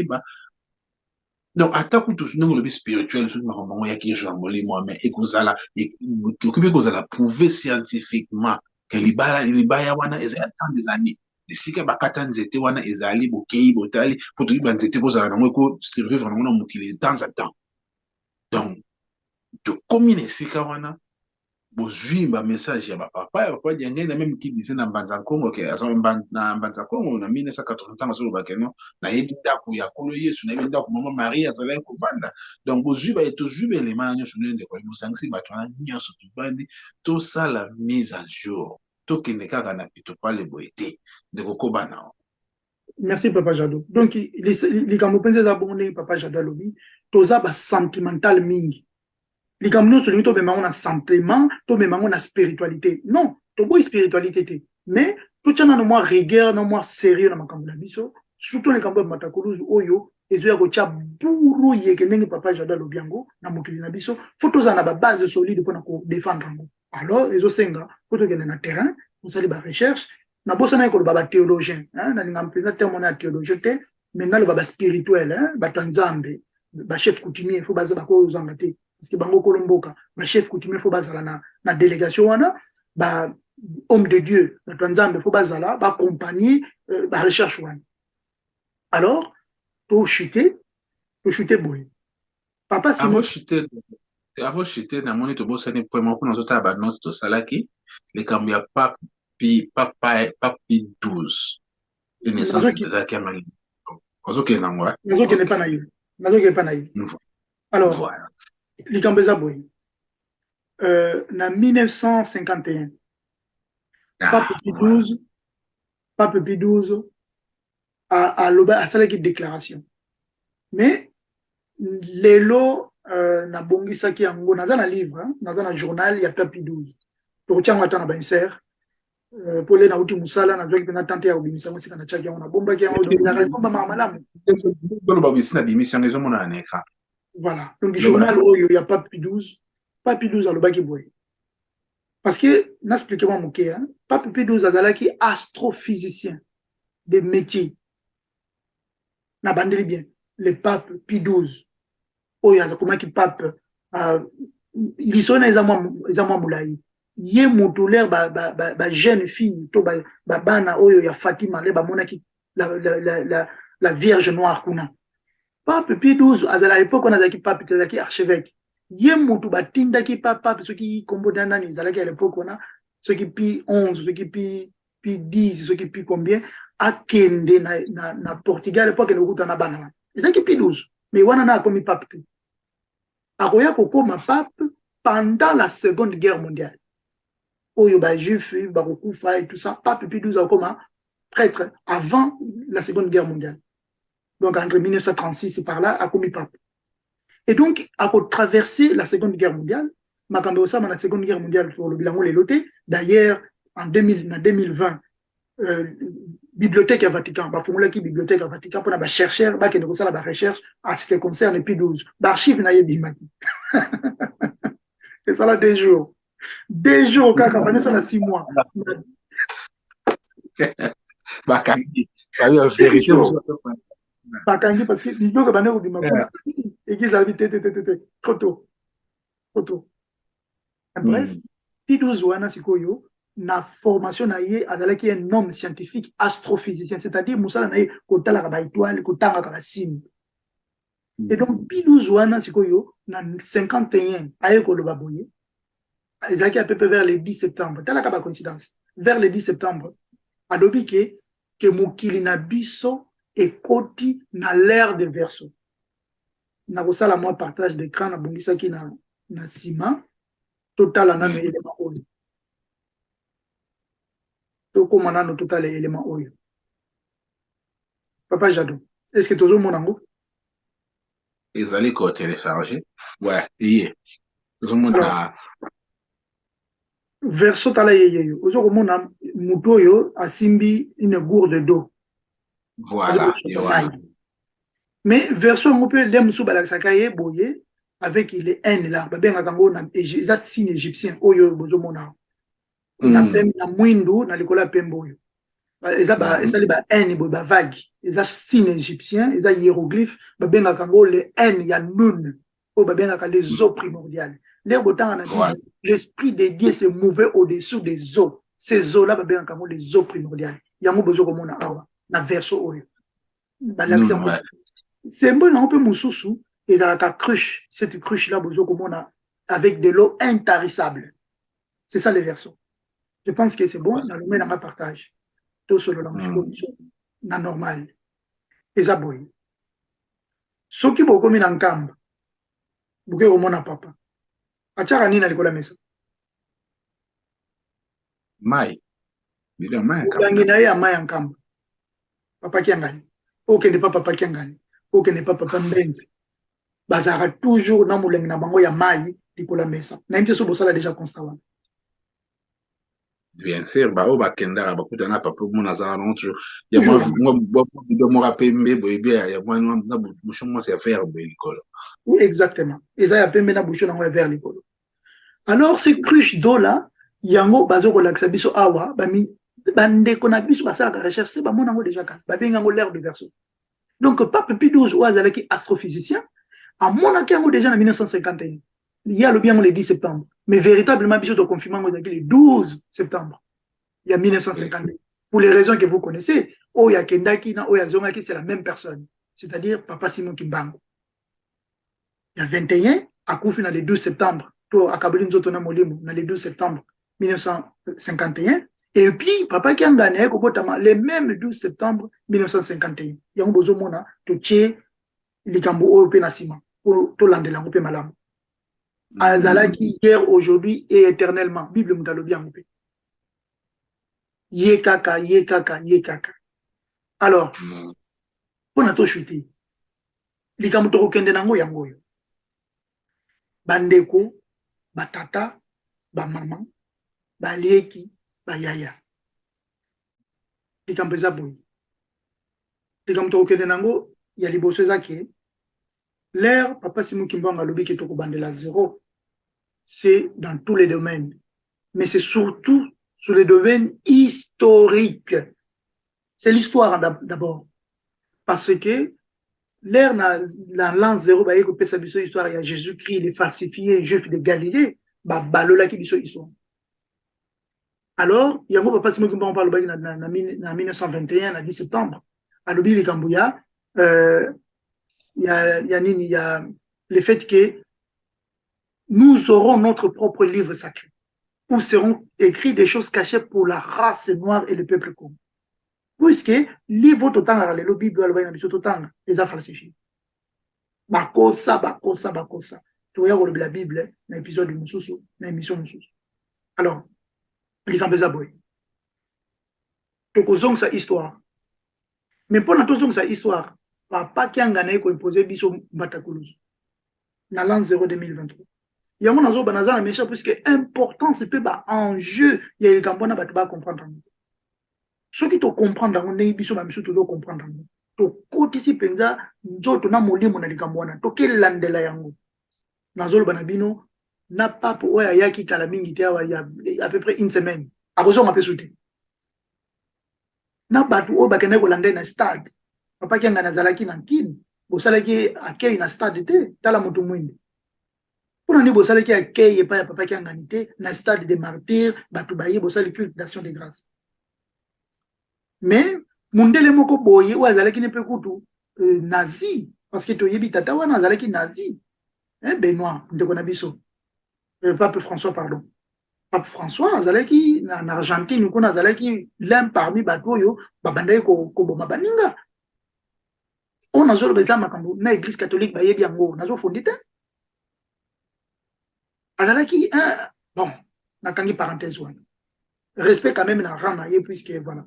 donc, attaque tout ce le spirituel, ce que qui joue moi, mais et que la prouver scientifiquement que l'ibaya wana ezali tant des années. Esika bakata nzete wana ezali bokei botali pour tout banzete kozala na ko servir vraiment na mokili de temps en temps. Donc, de commune esika wana bozwi ba message ya papa diangé na même qui disait na Mbanza Kongo que azo na Mbanza Kongo na 1980 azo ba keno na yebida ku ya kolo Yesu na yebida ku mama Maria azala ko vanda. Donc bozwi ba etozwi ba élément nyonso nende ko musangisi ba twana nyonso tuvandi to ça la mise en jour to kende kaka na pito pale boete de kokobana. Merci Papa Jado. Donc les kamopenzes abonné Papa Jado lobi toza ba sentimental mingi. Les camions sont to même on sentiment, to même on spiritualité. Non, to boy spiritualité mais tout ça na moi rigueur, na moi sérieux na makambo na biso, surtout les kambo matakuluzu oyo ezo ya ko cha buru ye kenenge Papa Jada lobiango na mokili na biso, faut za na ba base solide pour na ko défendre ngo. Alors ezo senga, faut to na terrain, on sali ba recherche, na bossa na ko ba théologien, hein, na ngampena terme na théologien te, maintenant le ba spirituel, hein, ba tanzambe, ba chef coutumier, faut ba za ba ko zangate. Parce que bango kolomboka ba chef coutumier faut bazala na délégation wana ba homme de Dieu na Tanzanie faut bazala ba compagnie ba recherche wana. Alors to chuter boy papa si avant chuter na moni to bossa ne point pour nous ba note to salaki les cambia papi 12 et naissance de la Cameroun. Ozoke na ngwa nazoke ne pas na yi. Alors voilà. Likambeza boy. Na 1951, Pape Pie XII a salaki déclaration. Mais lelo na bongisa ki yango naza na livre, naza na journal ya Pape Pie XII. To tianga tana ba insert pour les na uti musala na zoki pena tante ya obimisa mo sika na chaki yango na bomba ki yango na réponse ma malamu. Dans ba bisina d'émission les hommes na écran. Voilà. Donc, le journal où il y a Pape Pie XII à l'obaki boy. Parce que, n'expliquez-moi mon cas, Pape Pie XII a qui astrophysicien de métier. N'a bandé bien. Le Pape Pie XII. Oh, il y a comment qui Pape, il sonne les amants moulaï. Yé moutouler, ba jeune fille, to ba bana, oh, il y a Fatima, le ba mona qui, la Vierge Noire kuna. Pape Pie XII, à l'époque, on a dit Pape Tezaki archevêque. Yemoutou batinda qui pape, ceux qui combattent dans les à l'époque, on a ceux qui pient 11, ceux qui pient 10, ceux qui pient combien, à Kende, na Portugal, à l'époque, on a banana. Ils ont qui pient 12, mais on a comme pape. Aroya Koko, ma pape, pendant la Seconde Guerre mondiale. Oyo ba juif, Barokou, Fa et tout ça, Pape Pie XII a comme prêtre avant la Seconde Guerre mondiale. Donc, entre 1936 et par là, a commis pape. Et donc, à traverser la Seconde Guerre mondiale, la Seconde Guerre mondiale, pour le bilan, les lotés. D'ailleurs, en 2020, bibliothèque à Vatican, formula qui bibliothèque à Vatican pour la chercheur, qui ne la recherche à ce qui concerne Pie 12. Archive n'a pas. C'est ça là 2 jours. 2 jours quand on a ça 6 mois. Bakangi. La vérité. Bakangi parce que il doit banner au dimanche. Et qu'ils habitent trop tôt. Trop tôt. Bref, Pie 12 wana sikoyo na formation na ye azalaki un homme scientifique astrophysicien, c'est-à-dire musala na ye kotala ka étoile kotanga ka signe. Et donc Pie 12 wana sikoyo na 51 aye koloba boye ezalaki à peu près vers le 10 septembre. Tala ka ba coïncidence. Vers le 10 septembre alobi ke mokili na biso ekoti na l'ère de Verseau. Na kosala moi partage d'écran na bongisaki na sima total en un élément oyo. Comment on a total élément oyo. Papa Jadot, est-ce que tu as mon ango? Ils allaient télécharger. Ouais, hier. Tout le monde a. Verseau tala yeye. Ozo komona mutu oyo asimbi une gourde d'eau. Voilà. Mais Verseau on peut les musu balakisaka ye boye avec les N là, babenga kango na exact signe égyptien oyo bozo mona. Na pembe na mwindu na likola pembe oyo. Eza li ba N boye ba vague, eza signe égyptien, eza hiéroglyphe, babenga kango le N ya nun, o babenga ka les eaux primordiales. L'esprit de Dieu se mouvait au-dessous des eaux. Ces eaux là babenga kango les eaux primordiales. Yango bozo komona awa na Verseau oyo. C'est bon on peut mususu. Et dans la cruche, cette cruche-là, avec de l'eau intarissable. C'est ça les Verseaux. Je pense que c'est bon, dans le même partage. Tout sur le langage, c'est normal. Et ça, boy. Ce qui est beaucoup mis en camp, beaucoup au monde à papa. Achara ni na likola mesa. Mai. Bila mai. Ngina ya mai en camp. Papa kiangali. Aucun n'est pas papa kiangali. Aucun n'est pas papa mbenze. Bazara toujours na muleng na bango ya mai likola mesa. Na imte so bosala déjà constat. Bien sûr, ba o ba kenda ba kutana papa mona zala notre. Ya moi rapembe boyebi ya moi na bouchon moi c'est faire be likola. Oui, exactement. Eza ya pembe na bouchon na vers likola. Alors ces cruches d'eau là, yango bazo ko laksa biso awa ba mi bande ko na biso basala ka recherche c'est ba mona ngo déjà ka. Ba benga ngo l'ère de Verseau. Donc Pape Pie 12 oazala ki astrophysicien à mon accord déjà en 1951. Il y a le bien le 10 septembre. Mais véritablement, biso de confinement le 12 septembre. Il y a 1951. Pour les raisons que vous connaissez, Oya Kendaki, Oya Zongaki, c'est la même personne. C'est-à-dire Papa Simon Kimbangu. Il y a 21, à Koufi, dans le 12 septembre. Pour Akabolin Zotona Molimo, dans le 12 septembre 1951. Et puis, Papa Kiangane, le même 12 septembre 1951. Il y a un besoin de tuer les Cambo au Pénassima. Pour tout l'ande langue malam. Azalaki hier, aujourd'hui et éternellement. Bible Moudalobia Moupé. Ye kaka, ye kaka, ye kaka. Alors, on a tout chuté. Les Camotoro Kende Nango Yangoyo. Bandeko, Batata, Bamama, Balieki, Bayaya. Les Campesa Boy. Les Camotoro Kende Nango, il y a les Bossezake. L'ère, Papa Simon Kimbangu Alobi qui est au Bandela zéro, c'est dans tous les domaines. Mais c'est surtout sur les domaines historiques. C'est l'histoire d'abord. Parce que l'ère, dans l'an zéro, il y a une histoire, il y a Jésus-Christ, les falsifiés juifs de Galilée, balola qui sont histoire. Alors, il y a un Papa Simon Kimbangu parle en 1921, le 10 septembre, Alobi les Kambouya, il y a le fait que nous aurons notre propre livre sacré, où seront écrits des choses cachées pour la race noire et le peuple commun. Puisque livre total, le Bible, les a falsifiés. Bakosa. Tu regardes la Bible, dans l'épisode de Moussoussou, dans l'émission Moussoussou. Alors, les Kambeza Boy. Tu connais sa histoire. Mais pendant toute sa histoire, Papa qui a gagné ko imposé biso Mbatakoulouz. Dans l'an 0 2023. Il y a un autre banazan méchant puisque important c'est pas enjeu, il y a eu campagne ba comprendre. ceux qui te comprennent on est biso ba miso to comprendre to kotisi penza nzoto na molimo na likambo wana to kelandela yango nazolo bana bino na papo oya yaki kala mingi te awa ya à peu près une semaine akozonga pe soute na batu o bakende ko landela na stade papa ki ngana zalaki na nkini bosalaki akei na stade te tala moto mwinde pour ni bosalaki akei pa ya papa ki ngani te na stade des martyrs batu baye bosali culte d'action de grâce mais mundele moko boye o azalaki ne pe kutu nazi parce que to yebi tata wana azalaki nazi Benoît ndeko na biso Pape François pardon Pape François azalaki en Argentine kuna azalaki l'un parmi batoyo babandai ko boma baninga on azolo beza makambo na église catholique ba yebi yango nazo fondite azalaki bon nakangi parenthèse wana respect quand même na rana ye puisque voilà.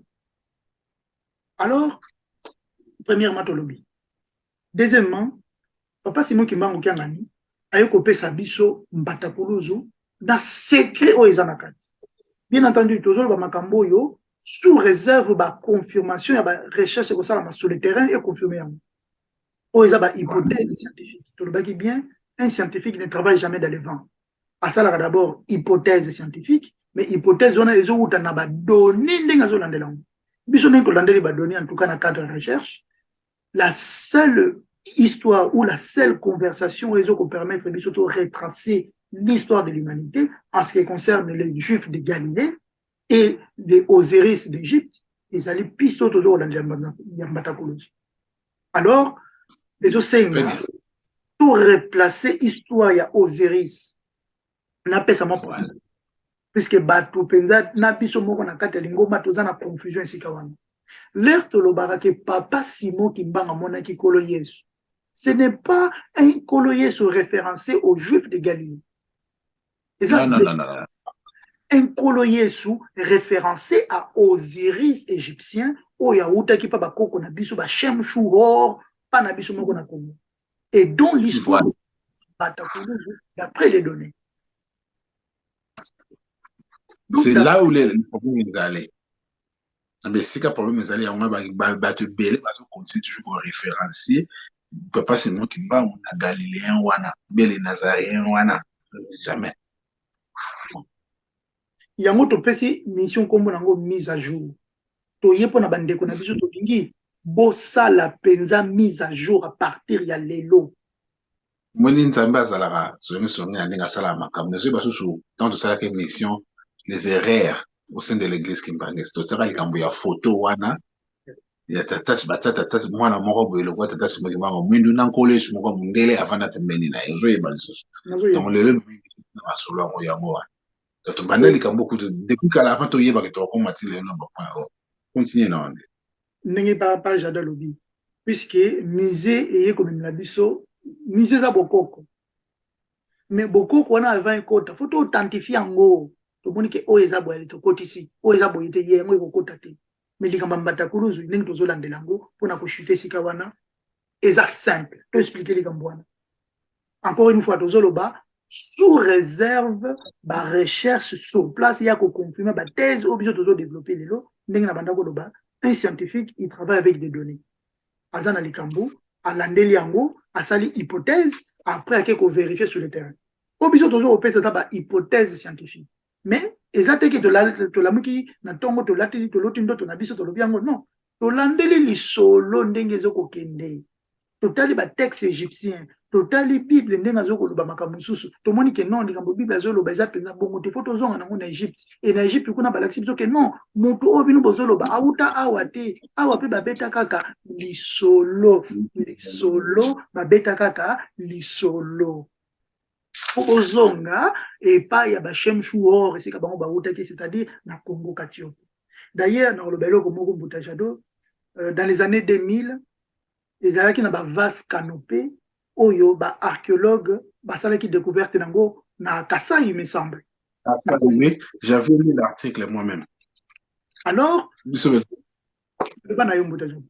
Alors, premièrement, Tolobi. Deuxièmement, Papa Simon Kimbangu Kiangani a coupé sa biso Mbatakuluzu dans secret au Ezanakan. Bien entendu, toujours le Makambo yo sous réserve de confirmation, il y a recherche sur le terrain et confirmé. Au Ezaba hypothèse scientifique. Tolobi bien, un scientifique ne travaille jamais dans le vent. À ça, d'abord, hypothèse scientifique, mais hypothèse, on a les autres, on a donné des gazons dans le langue. En tout cas, dans le cadre de recherche, la seule histoire ou la seule conversation qui permet de retracer l'histoire de l'humanité en ce qui concerne les Juifs de Galilée et les Osiris d'Égypte, ils allaient pister toujours dans Yambatakoulos. Alors, les Océans, tout replacer l'histoire de Osiris, on appelle ça mon possible. Puisque batu penza na biso moko na kati lingoma toza na confusion esika wana l'air tolobaka ke Papa Simon Kimbanga monaki kolo Yesu ce n'est pas un kolo Yesu référencé aux Juifs de Galilée non. Un kolo Yesu référencé à Osiris égyptien o yaouta ki pa bakoko na biso ba Shem Shuhor pa na biso moko na Congo et dont l'histoire d'après les données. C'est là où les problèmes sont allés. Mais si le problème est allé, on va battre belé parce qu'on continue toujours à référencier. Papa Simon Kimba, on a Galiléen, on a Belé Nazaréen, on a jamais. Il y a une mission comme on a mise à jour. To yepo na bande ko na biso to bingi bossa la penza mise à jour à partir ya lelo. Moni nzamba zalaka songi na ndinga sala makambo so basusu dans ça la mission les erreurs au sein de l'église Kimbanges. To saka likambo ya photo wana ya tatas batata mwana moko boye lokwa tatas moko mwindu na nkole su moko mundele afana pembeni na ezo yeba lisusu. Donc lelo na masolo ngo ya moa. To bande likambo ku depuis qu'à la fin to yeba ke to komati le no ba continuer na onde. Ndenge pa jada lobi puisque musée et comme la biso musée za bokoko. Mais bokoko wana avant un kota faut authentifier ngo. To moni ke oeza boye to kotisi oeza boye te yengo ko kota te mais likamba Mbatakuluzu ndenge to zolandela ngo pona ko chuter sika wana eza simple to expliquer likambo wana encore une fois to zoloba sous réserve ba recherche sur place ya ko confirmer ba thèse objet to développer lelo ndenge na banda ko loba un scientifique il travaille avec des données azana likambo alandeli yango asali hypothèse après akeko vérifier sur le terrain objet to opesa ça ba hypothèse scientifique. Mais exactement to la muki na tongo to lati to loti ndo to na biso to lobiango non to landeli li solo ndenge zoko kende to tali ba texte égyptien to tali bible ndenge zoko loba makambo susu to moni ke non likambo bible azolo ba zapenga bongo te photo zonga nango na Égypte et na Égypte kuna ba laksi biso ke non moto obinu bozolo ba auta awate awape ba beta kaka li solo ba beta kaka li solo Ozonga et pas y a ba Shem Shuhor et c'est ka bango ba utaki c'est-à-dire na Congo Katio. D'ailleurs dans le belo comme Congo Butajado dans les années 2000 les ala qui na ba vaste canopée oyo ba archéologue ba sala qui découverte nango na Kasai il me semble. Oui, j'avais lu l'article moi-même. Alors pas na yombo Butajado.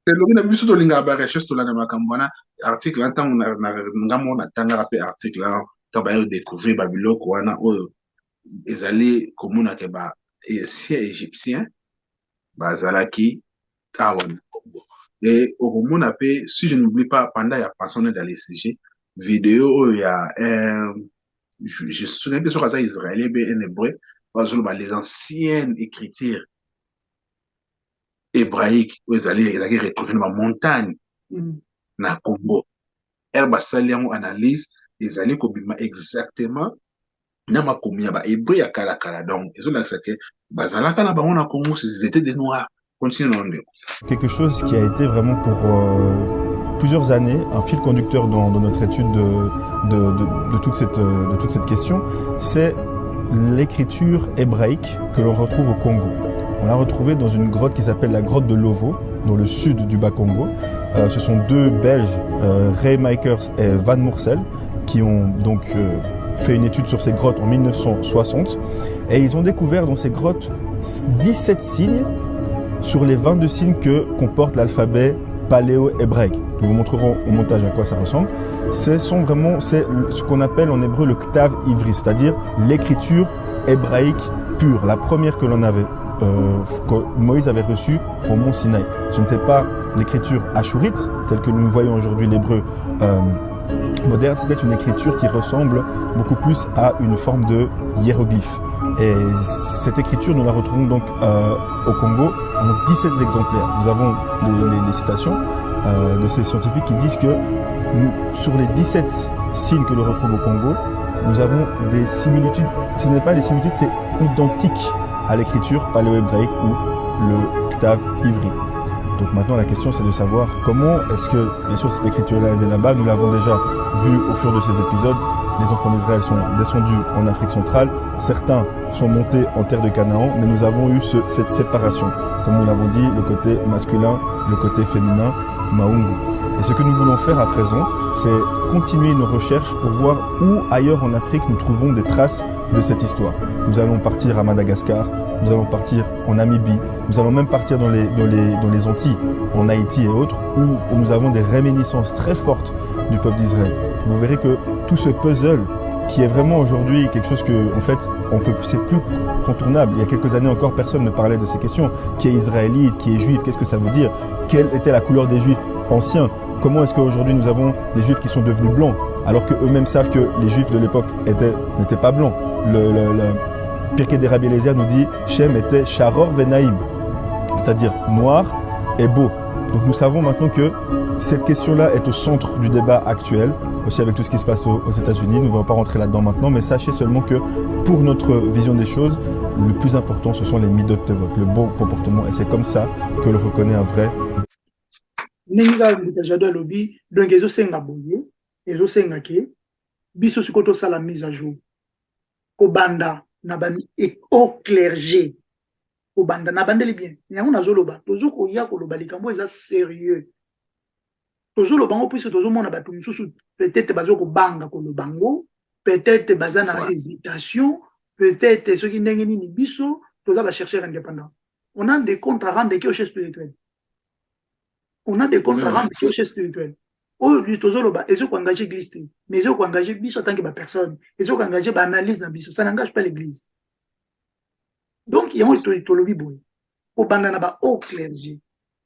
C'est le na biso to linga ba recherche to la na makambana article en temps na ngamo na tanga pe article là tabayo découvrir babiloko wana oyo ezali komuna ke ba ancien égyptien bazalaki awa na Congo. Et au moment si je n'oublie pas, pendant la passation dans les CG, vidéo, il y a je me souviens bien sur ça israélien, un hébreu, les anciennes écritures hébraïques, ils allaient retrouver dans la montagne, na Congo. Elle va salir en analyse, ils allaient exactement na makomi ya ba hébreu ya kala kala. Donc ils ont l'accepté bazalaka na bango na Congo, ils étaient des noirs. Continue. Quelque chose qui a été vraiment pour plusieurs années un fil conducteur dans notre étude de toute cette question, c'est l'écriture hébraïque que l'on retrouve au Congo. On l'a retrouvée dans une grotte qui s'appelle la grotte de Lovo, dans le sud du Bas-Congo. Ce sont deux Belges, Ray Makers et Van Moorsel, qui ont donc fait une étude sur ces grottes en 1960. Et ils ont découvert dans ces grottes 17 signes sur les 22 signes que comporte l'alphabet paléo-hébraïque. Nous vous montrerons au montage à quoi ça ressemble. C'est ce qu'on appelle en hébreu le Ktav Ivri, c'est-à-dire l'écriture hébraïque pure, la première que que Moïse avait reçue au mont Sinaï. Ce n'était pas l'écriture ashurite, telle que nous voyons aujourd'hui l'hébreu moderne, c'était une écriture qui ressemble beaucoup plus à une forme de hiéroglyphe. Et cette écriture, nous la retrouvons donc au Congo en 17 exemplaires. Nous avons les citations de ces scientifiques qui disent que sur les 17 signes que l'on retrouve au Congo, nous avons des similitudes. Ce n'est pas des similitudes, c'est identique à l'écriture paléo-hébraïque ou le Ktav Ivri. Donc maintenant la question c'est de savoir comment est-ce que, bien sûr, cette écriture est arrivée là-bas. Nous l'avons déjà vu au fur de ces épisodes. Les enfants d'Israël sont descendus en Afrique centrale, certains sont montés en terre de Canaan, mais nous avons eu cette séparation. Comme nous l'avons dit, le côté masculin, le côté féminin, Maungu. Et ce que nous voulons faire à présent, c'est continuer nos recherches pour voir où ailleurs en Afrique nous trouvons des traces de cette histoire. Nous allons partir à Madagascar, nous allons partir en Namibie, nous allons même partir dans les Antilles, en Haïti et autres, où nous avons des réminiscences très fortes du peuple d'Israël. Vous verrez que tout ce puzzle, qui est vraiment aujourd'hui quelque chose que, en fait, c'est plus contournable. Il y a quelques années encore, personne ne parlait de ces questions. Qui est israélite, qui est juif, qu'est-ce que ça veut dire? Quelle était la couleur des juifs anciens? Comment est-ce qu'aujourd'hui nous avons des juifs qui sont devenus blancs, alors qu'eux-mêmes savent que les juifs de l'époque n'étaient pas blancs? Pirkei de Rabbi Eliezer nous dit Shem était Sharor Venaim, c'est-à-dire noir et beau. Donc nous savons maintenant que cette question-là est au centre du débat actuel, aussi avec tout ce qui se passe aux États-Unis. Nous ne allons pas rentrer là-dedans maintenant, mais sachez seulement que pour notre vision des choses, le plus important, ce sont les midot tevot, le bon comportement, et c'est comme ça que l'on reconnaît un vrai. Donc, ils ont senga biso sikoto sala mise à jour. Kobanda na bami et au clergé. Kobanda na bandeli bien. Nyango na zoloba. Tozo ko ya ko loba likambo eza sérieux. Tozo loba ngo puisque tozo mona batu misusu peut-être bazo ko banga ko lobango, peut-être bazana hésitation, peut-être ceux qui ndenge nini biso toza ba chercher indépendant. On a des comptes à rendre qui au chef spirituel. On a des comptes à rendre qui au chef spirituel. Oh, lui, tozoloba, ils ont engagé l'église, mais ils ont engagé biso tant que personne. Ils ont engagé l'analyse dans biso, ça n'engage pas l'église. Donc, il y a un tolobi boy. Au banana au clergé.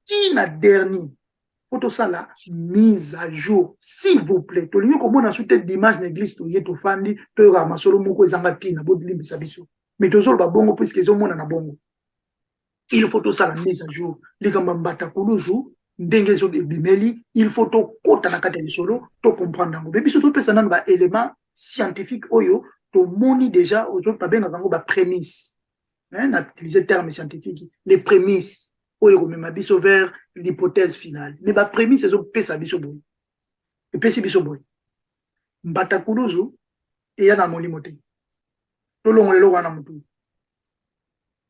Tina dernier. Photo ça là, mise à jour, s'il vous plaît. Tolobi comme on a sous tête d'image d'église, to yeto fandi, to ramasolo moko ezanga tina, bod limbi sabiso. Mais tozoloba bongo puisqu'ils ont mona na bongo. Il faut tout ça la mise à jour. Les gambambata kuluzu. Ndengezo de bimeli, il faut to kota na kata solo, to comprendre nango. Mais biso to pesa nan ba élément scientifique oyo, to moni déjà aux autres pas bien nango ba prémisse. Hein, na utiliser terme scientifique, les prémices oyo même biso vers l'hypothèse finale. Mais ba prémisse ezo pesa biso boy. Et pesi biso boy. Mbata kuluzu e ya na molimote. To longolelo wana mutu.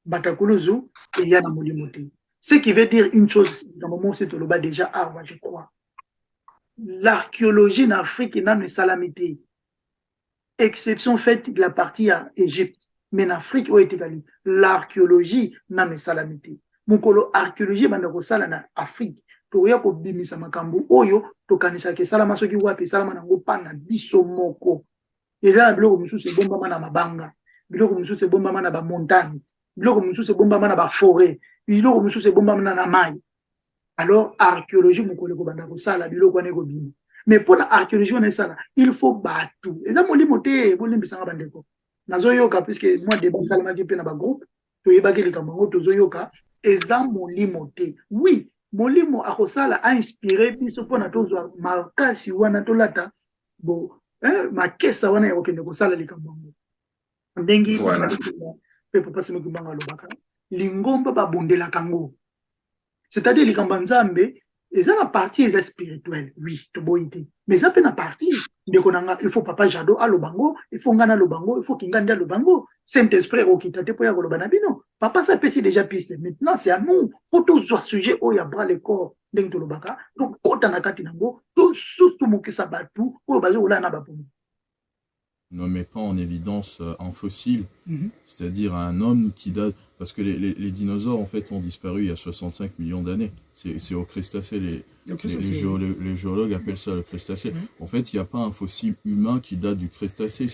Mbata kuluzu e ya na molimote. Ce qui veut dire une chose, dans le moment où c'est le bas déjà, je crois. L'archéologie en Afrique est dans une salamité. Exception faite de la partie à Égypte. Mais en Afrique, où est égalé? L'archéologie n'a une salamité. Mon colo archéologie, c'est en Afrique. To ya ko bimisa makambo oyo to kanisa ke salama soki wapi salama na ngopana biso moko. Eza biloko mususu bomba mana mabanga. Biloko mususu bomba mana ba montagne. Biloko mususu bomba mana ba forêt. biloko mosusu ebombamana na mai. Alors archéologie mokolo ko banda ko sala biloko ane ko bima. Mais pour l'archéologie on est ça là, il faut battre. Eza molimo te bolimbisanga bandeko. Nazoyoka puisque moi débat salamaki pe na ba groupe to yebaki likambo tozoyoka eza molimo te. Oui, molimo akosala a inspiré biso pona tozwa makasi wana tolata bo makesa wana ya kokende kosala likambo. Ndengi Voilà. Pe papa sema kumbanga lobaka. Lingomba babondela kango. C'est-à-dire likambo nzambe eza na partie eza spirituelle, oui, to boité. Mais ça peut na partie de konanga il faut papa Jado à lobango, il faut ngana lobango, il faut kinganda lobango. Saint-Esprit okitate po ya kolobana bino. Papa ça peut déjà piste. Maintenant c'est à nous. Faut tous soit sujet au ya bras le corps ndenge to lobaka. Donc kota na kati nango, to susu mokisa batu o bazo ola na bapomo. Ne met pas en évidence un fossile, c'est-à-dire un homme qui date... Parce que les dinosaures, en fait, ont disparu il y a 65 millions d'années. C'est au Crétacé, les géologues appellent ça le Crétacé. En fait, il n'y a pas un fossile humain qui date du Crétacé,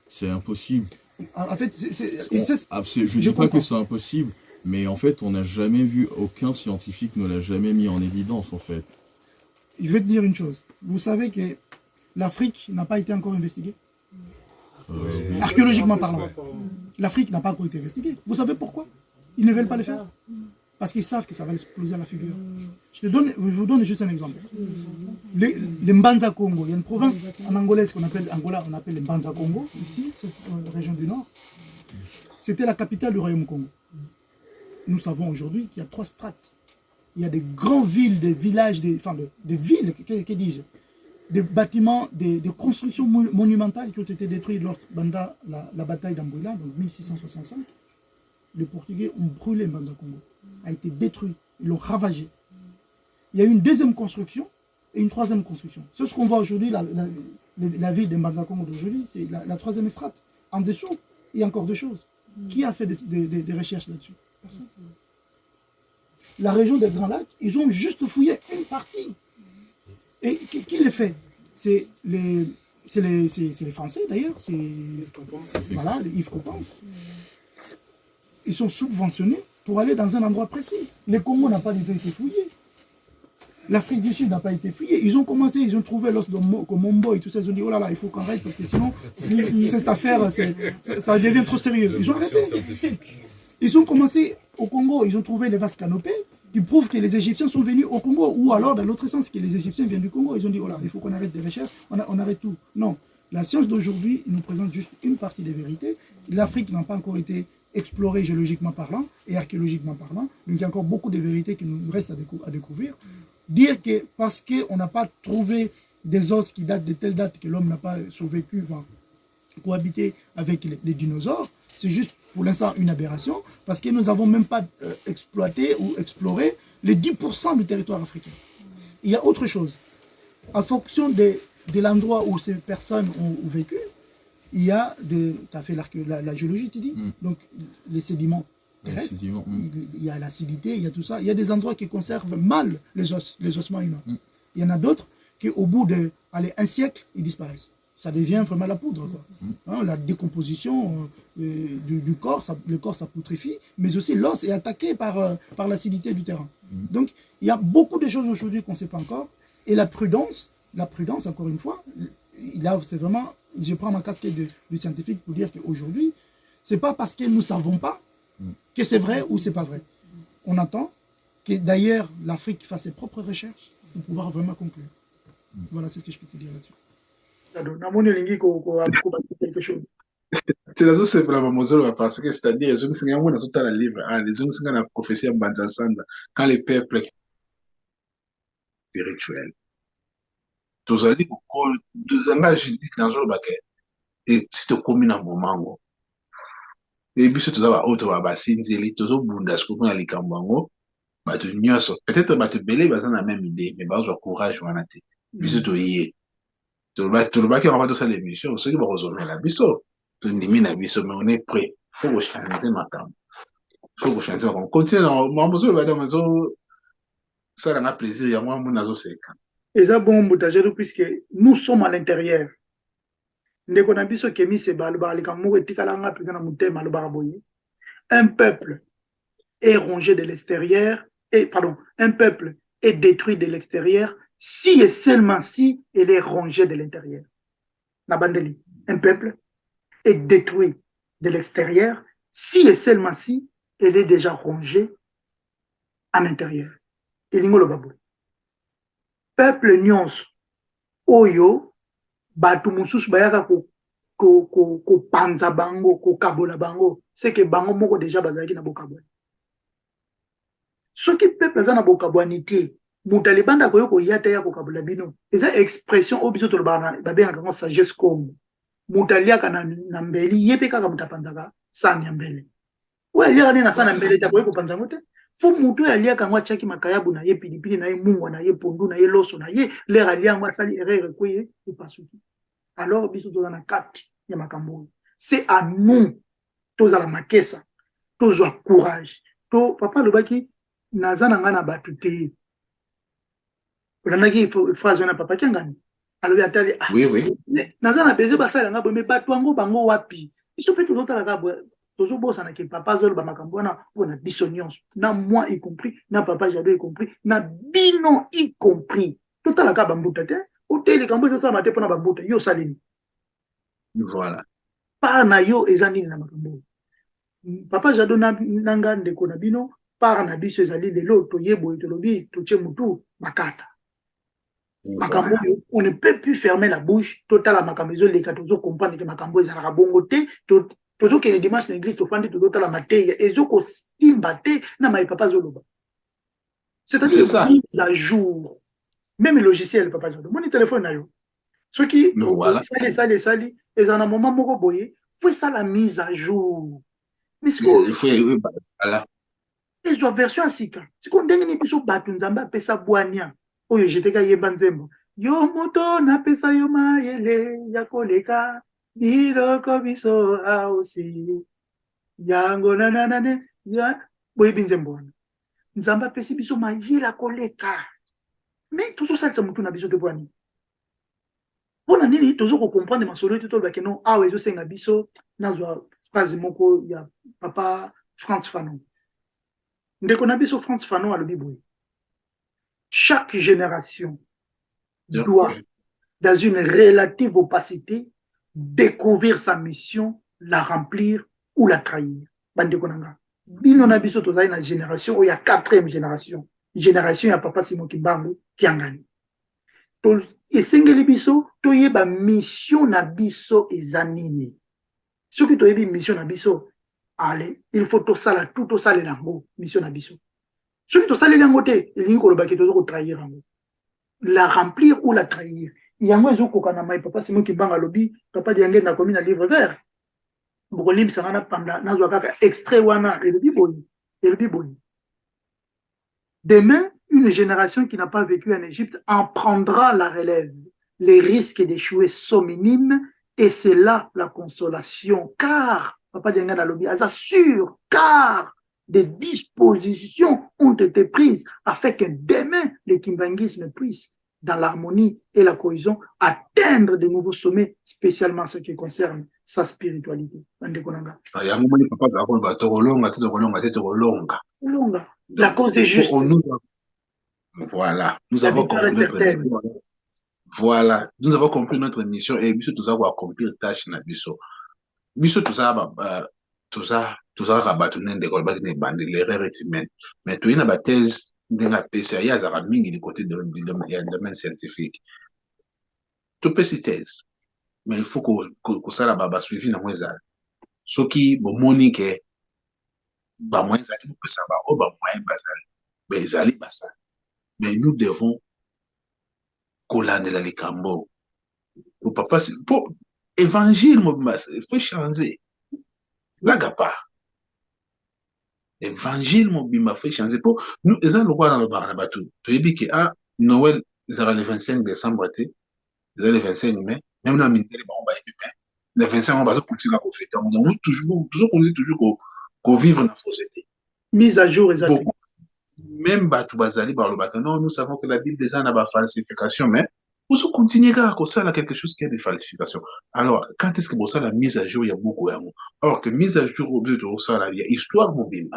c'est impossible. En fait, je ne dis pas que c'est impossible, mais en fait, on n'a jamais vu, aucun scientifique ne l'a jamais mis en évidence, en fait. Je vais te dire une chose. Vous savez que l'Afrique n'a pas été encore investiguée. Archéologiquement parlant, l'Afrique n'a pas encore été investiguée. Vous savez pourquoi? Ils ne veulent pas le faire. Parce qu'ils savent que ça va exploser à la figure. Je vous donne juste un exemple. Les Mbanza Congo, il y a une province en angolaise qu'on appelle Angola, on appelle les Mbanza Congo, ici, cette région du Nord. C'était la capitale du Royaume Congo. Nous savons aujourd'hui qu'il y a 3 strates. Il y a des grandes villes, des villages, des villes, que dis-je, des bâtiments, des constructions monumentales qui ont été détruites lors de la bataille d'Angola, donc 1665. Les Portugais ont brûlé Mbanza Congo, a été détruit, ils l'ont ravagé. Il y a eu une deuxième construction et une troisième construction. C'est ce qu'on voit aujourd'hui, la ville de Mbanza Congo d'aujourd'hui, c'est la 3e strate. En dessous, il y a encore 2 choses. Qui a fait des recherches là-dessus? Personne. La région des Grands Lacs, ils ont juste fouillé une partie. Et qui le fait? C'est les Français d'ailleurs, c'est voilà, les Yves Coppens. Ils sont subventionnés pour aller dans un endroit précis. Le Congo n'a pas du tout été fouillé. L'Afrique du Sud n'a pas été fouillée. Ils ont commencé, ils ont trouvé l'os de Mombo et tout ça. Ils ont dit, oh là là, il faut qu'on arrête parce que sinon, cette affaire, ça devient trop sérieux. Ils ont arrêté. Ils ont commencé au Congo, ils ont trouvé les vases canopés qui prouvent que les Égyptiens sont venus au Congo, ou alors dans l'autre sens, que les Égyptiens viennent du Congo. Ils ont dit, oh là, il faut qu'on arrête des recherches, on arrête tout. Non, la science d'aujourd'hui nous présente juste une partie des vérités. L'Afrique n'a pas encore été explorée géologiquement parlant et archéologiquement parlant, donc il y a encore beaucoup de vérités qui nous restent à découvrir. Dire que parce qu'on n'a pas trouvé des os qui datent de telle date que l'homme n'a pas survécu, enfin, cohabiter avec les dinosaures, c'est juste pour l'instant une aberration, parce que nous n'avons même pas exploité ou exploré les 10% du territoire africain. Il y a autre chose. En fonction de l'endroit où ces personnes ont vécu, il y a tu as fait la géologie, tu dis, donc les sédiments terrestres, il y a l'acidité, il y a tout ça. Il y a des endroits qui conservent mal les ossements humains. Il y en a d'autres qui, au bout d'un siècle, ils disparaissent. Ça devient vraiment la poudre, quoi. Hein, la décomposition du corps, le corps s'apoutrifie, mais aussi l'os est attaqué par l'acidité du terrain. Donc, il y a beaucoup de choses aujourd'hui qu'on ne sait pas encore. Et la prudence, encore une fois, c'est vraiment, je prends ma casquette de scientifique pour dire qu'aujourd'hui, ce n'est pas parce que nous ne savons pas que c'est vrai ou c'est pas vrai. On attend que d'ailleurs l'Afrique fasse ses propres recherches pour pouvoir vraiment conclure. Voilà ce que je peux te dire là-dessus. Quelque chose. C'est vraiment mozolo parce que c'est-à-dire les gens qui sont dans le livre, les gens qui sont dans la prophétie de Mbanza Sanda, quand les peuples spirituels, tous les engages dit dans le baquet et c'est comme un moment. Et puis c'est tout ça autre va sinzeli tout au bunda ce qu'on a les kambango, bah tu nyoso peut-être bah tu belé bah ça la même idée mais bah courage wana te. Puis c'est tout y tout le baquet on va tout ça l'émission ceux qui vont résoudre la biso. Tout ndimi na biso mais on est prêt. Faut que changer matam. Faut que changer on continue on besoin bah dans ça a plaisir il y a moi mon nazo seka. Et ça bon mutajeru puisque nous sommes à l'intérieur. Ndeko na biso kemi se balba likamoko etikala nga pika na mutema lo baraboye. Un peuple est rongé de l'extérieur, un peuple est détruit de l'extérieur si et seulement si il est rongé de l'intérieur. Nabandeli, un peuple est détruit de l'extérieur si et seulement si il est déjà rongé à l'intérieur. Peuple nyonso oyo batu mususu bayaka ko panza bango ko kabola bango c'est que bango moko déjà bazalaki na bokabola soki peuple aza na bokabwani te mutu alibanda koyo koya te ya kokabola bino eza expression oyo biso tolobaka babengaka yango sagesse comme mutu aliaka na mbeli ye mpe kaka mutu apanzaka sani ya mbele oyo aliaka nde na sani ya mbele te akoki kopanza yango te fo mutu oyo aliaka yango atiaki makayabu na ye pilipili na ye mungwa na ye pondu na ye loso na ye lere alia yango asali erreur ekoye epasuki alors biso toza na kati ya makambo oyo c'est à nous tozala makesa tozwa courage to papa alobaki naza na nga na bato te olandaki phrase wana papa kiangani alobi atali naza na besoin basala nga boye bato yango bango wapi biso mpe tozotalaka tozobosana ke papa azoloba makambo wana mpona biso nyonso na moi y compris na papa Jado y compris na bino y compris totalaka bambuta te oteli kambo ezosalama te mpona bambuta yo osalini voilà par na yo eza nini na makambo papa Jado nanga ndeko na bino par na biso ezali lelo toyeboye tolobi totie mutu makata makambo on ne peut plus fermer la bouche totala makambo ezoleka tozocomprendre ke makambo ezalaka bongo te tozokende dimanche na église tofandi tozotala mateya ezokosimba te na maye papa azoloba c'est-à-dire mise à jour même logiciel papa Jado moni téléphone na yo soki esali eza na moment moko boye faut esala mise à jour mais ezwa version ya sika siko ndenge nini biso bato nzambe apesa bwania oyo jeteka yeba nzembo yo moto napesa yo mayele ya koleka biloko biso aosi yango nananane ya boyebi nzembo wana nzambe apesi biso mayele ya koleka mais tozosalisa motu na biso te bwani mpona nini tozokokomprendre masolo ete tolobake no awa ezosenga biso nazwa phrase moko ya papa France Fanon ndeko na biso France Fanon alobi boye chaque génération doit dans une relative opacité découvrir sa mission, la remplir ou la trahir. Bandeko nanga bino na biso tozali na génération oyo ya 4e génération ya papa Simon Kimbangu kiangani to esengeli biso toyeba mission na biso eza nini soki toyebi mission na biso allez il faut tosala tout tosala lango mission na biso soki tosala lango te elingi koloba ke tozo ko trahir yango la remplir ou la trahir yango ezokoka na mai papa Simon Kimbangu alobi papa diange na komi na livre vert bokolimisa ngana panda nazwa kaka extrait wana elobi boyi demain une génération qui n'a pas vécu en Égypte en prendra la relève. Les risques d'échouer sont minimes et c'est là la consolation. Car, Papa Diangana Lobi, assure, car des dispositions ont été prises afin que demain, le kimbanguisme puisse, dans l'harmonie et la cohésion, atteindre de nouveaux sommets, spécialement ce qui concerne sa spiritualité. La cause est juste. Voilà, nous avons compris notre mission. Voilà, nous avons compris notre mission et nous avons accompli la tâche na biso. Biso tout ça rabattu n'ende kolba ne bandi l'erreur est humaine. Mais tu na ba thèse ndenga pesa ya za mingi du côté de domaine scientifique. Tu peux citer thèse, mais il faut que ça la baba suivi na mweza. Soki bo monique ba mweza ki pesa ba o ba moyen bazali. Mais ezali basa. Mais nous devons coller la likambo. Pour papa, pour évangile, il faut changer. La gapa. Évangile, il faut changer. Pour nous, ils ont le droit dans le bar, tu dis que Noël, ils ont le 25 décembre, ils ont le 25 mai, même dans le ministère, le 25 mai, on va continuer à fêter. Nous toujours qu'on vive dans la fausseté. Mise à jour, exactement. Même Batou Bazali, non, nous savons que la Bible est une falsification, mais vous continuez à causer quelque chose qui est des falsifications. Alors, quand est-ce que vous savez la mise à jour, il y a beaucoup d'amour. Or, que mise à jour au but de ça, il y a histoire mobile.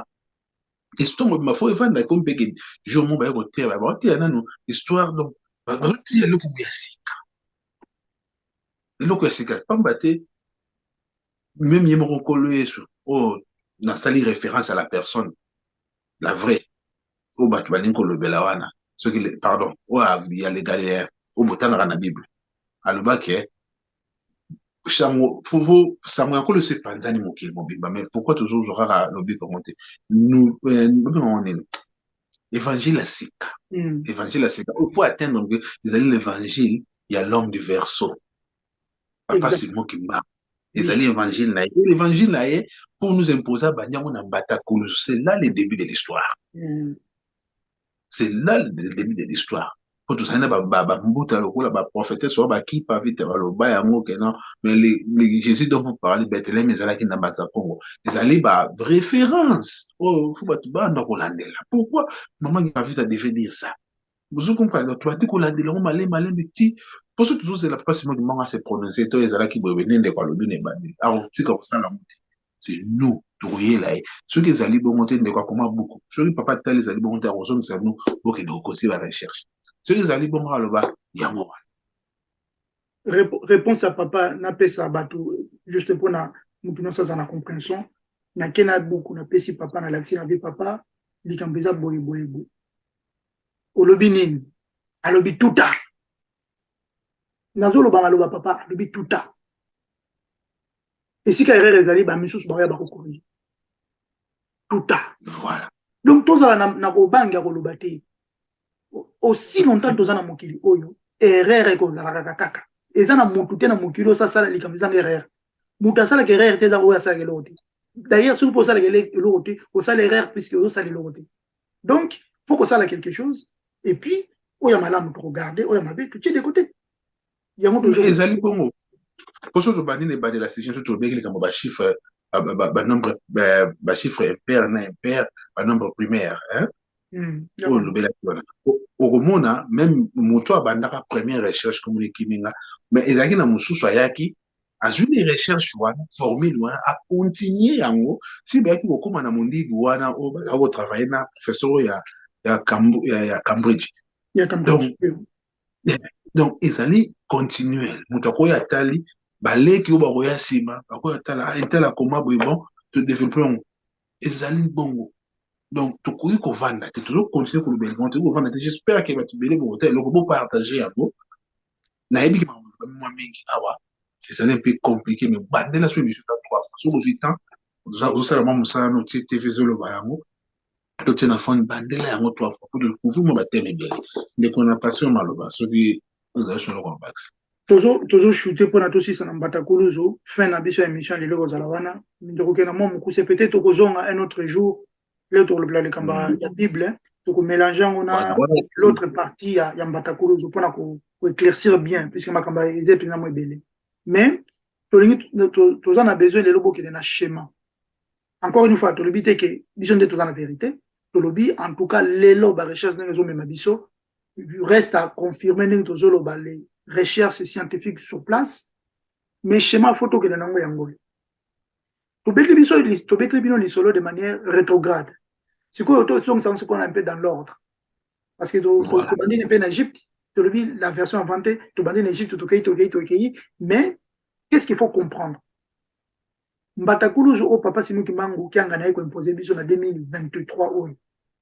histoire mobimba fo evanda comme peke jour mo ba ko te ba te nanu histoire donc ba te le ko ya sika le ko sika pamba te même yemo ko kolo yesu oh na sali référence à la personne la vraie o ba tu balinko lobela wana ce qui pardon o il y a les Galiléens o botanga na Bible aloba ke sango faut sango yakolo se panzani mokili mobimba mais pourquoi toujours j'aura lobi commenter nous on est évangile à sika évangile à sika pour atteindre les alliés l'évangile il y a l'homme du verseau papa Simon Kimba les alliés évangile là l'évangile là pour nous imposer banyango na batakulu c'est là le début de l'histoire c'est là le début de l'histoire pour tout ça na ba mbuta lokola ba prophète so ba ki pa vite ba lo ba yango ke non mais les Jésus dont vous parlez Bethléem ezala ki na batza Congo ezali ba référence oh faut ba tu ba na kolandela pourquoi maman qui a vu ta devait dire ça vous comprenez tu as dit kolandela on malé petit pour ce toujours c'est la pas seulement maman se prononcer to ezala ki bo benende kwa lo bine ba ni alors tika ko sala muti c'est nous touyer là ceux qui ezali bon monter de quoi comment beaucoup ceux qui papa tel ezali bon monter à raison c'est nous pour que nous aussi la recherche. Ceux qui allaient bon à l'oba, yango. Réponse à papa n'a pas ça bateau juste pour na nous ça dans la compréhension na kena beaucoup na pesi papa na l'accès na vie papa likambeza boy olobinin alobi tuta nazolo ba loba papa alobi tuta et si ka erreur ezali ba misusu ba ya ba kokori tuta voilà donc tous ça na ko banga ko lobate aussi longtemps tozana mokili oyo erreur ko zalaka kaka ezana mutu tena mokili ça sala likamisa erreur mutu sala erreur te za oya sala keloti d'ailleurs si vous posez la keloti au sala erreur puisque au sala keloti donc faut que ça la quelque chose et puis oya malamu to regarder oya mabe tu de côté il y a mon toujours ezali bongo pour ceux qui bani ne bani la session surtout bien comme ba chiffre ba nombre ba chiffre impair na impair ba nombre primaire hein oh le bel au romona même moto abandaka première recherche comme les kiminga mais ezaki na mususu ayaki azui les recherches wana formule wana a continuer yango si ba ki kokoma na mondibu wana o travailler na professeur ya Cambridge donc ezali continuel moto ko ya tali baleki o ba ko ya sima ba ko ya tala intela koma bon te développer ezali bongo. Donc, tu peux vendre, tu peux continuer pour le tu peux vendre. J'espère que tu vas le partager à vous. Naïbi moi awa, c'est un peu compliqué mais bande la solution à trois fois. Sur le temps, vous savez moi ça no TV zolo bayango. Tu tiens à fond bande la yango trois fois pour le couvrir moi baptême bien. Dès qu'on a passé au maloba, ce qui vous a sur le complexe. Toujours shooter pour notre aussi ça n'embata kuluzo fin na biso émission les logos alawana. Donc na moi c'est peut-être kozonga un autre jour. L'autre le kamba la Bible donc mélanger on a l'autre partie ya mbatakulu pour éclaircir bien puisque ma kamba ezep na mo belé mais tous en a besoin les lobos qui na schéma encore une fois to lobité que vision de tout dans la vérité to lobby en tout cas les lobes recherche dans les même biso reste à confirmer nous tous les recherches scientifiques sur place mais schéma photo que na ngo yango to betli biso to betli bino li solo de manière rétrograde. C'est quoi ce qu'on a un peu dans l'ordre. Parce que tu bandis un peu en Égypte, la version inventée, tu bandis en Égypte, tu mais qu'est-ce qu'il faut comprendre? Mbatakulu au papa Simon Kimbangu qui a imposé biso en 2023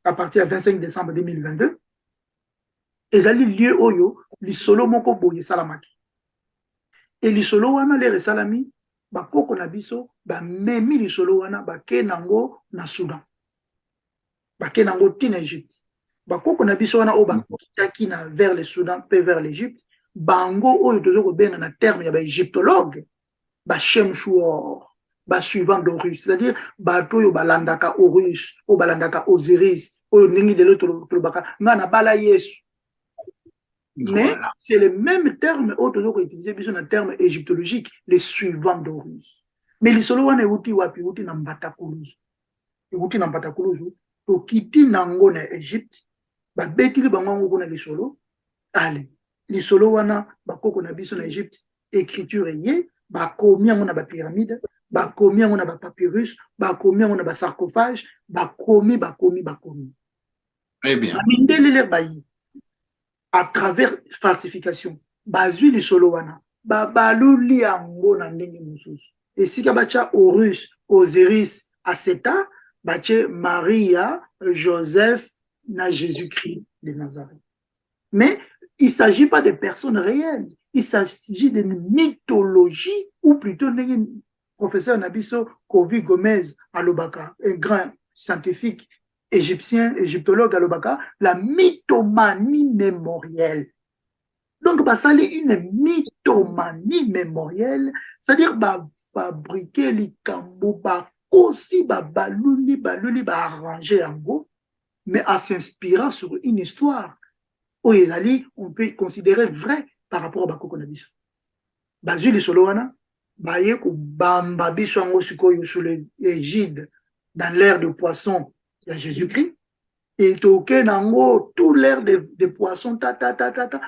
à partir du 25 décembre 2022. Ezali lieu oyo li solo moko boye salamaki. Et li solo wana le salami ba koko na biso ba memi li solo wana ba kenango na Soudan. Baké nango tin Égypte. Bakoko na biso wana o bakaki na vers le Soudan pe vers l'Égypte. Bango oyo tozo ko benga na terme ya ba égyptologue. Ba Chemchour, ba suivant d'Horus, c'est-à-dire bato yo balandaka Horus, o balandaka Osiris, oyo ningi de l'autre baka ngana bala Yesu. Mais c'est le même terme oyo tozo ko utiliser biso na terme égyptologique, les suivants d'Horus. Mais li solo wana uti wapi uti na Mbatakuluzu. Uti na Mbatakuluzu. To kiti nango na Égypte ba betili bango ko na lisolo ale lisolo wana bakoko na biso na Égypte écriture yé ba komi yango na ba pyramide bakomi yango na bapapyrus, bakomi yango na basarcophage, bakomi. Très bien. Bamindelele bayi à travers falsification bazwi lisolo wana babaluli yango na ndenge mosusu esika batia Horus, Osiris, Aseta batie Maria, Joseph na Jésus-Christ de Nazareth. Mais il ne s'agit pas de personnes réelles, il s'agit d'une mythologie, ou plutôt le professeur Nabiso Kovi Gomez Alobaka, un grand scientifique égyptien, égyptologue Alobaka, la mythomanie mémorielle. Donc, ça c'est une mythomanie mémorielle, c'est-à-dire fabriquer les cambo, aussi baluli, arranger en gros, mais en s'inspirant sur une histoire. On peut considérer vrai par rapport à Bakoko Nabiso. Bazuli Solowana, Baye ko bamba biso ngo sikoyo sous l'égide dans l'ère de poisson de Jésus-Christ. Et toke nango tout l'ère de poisson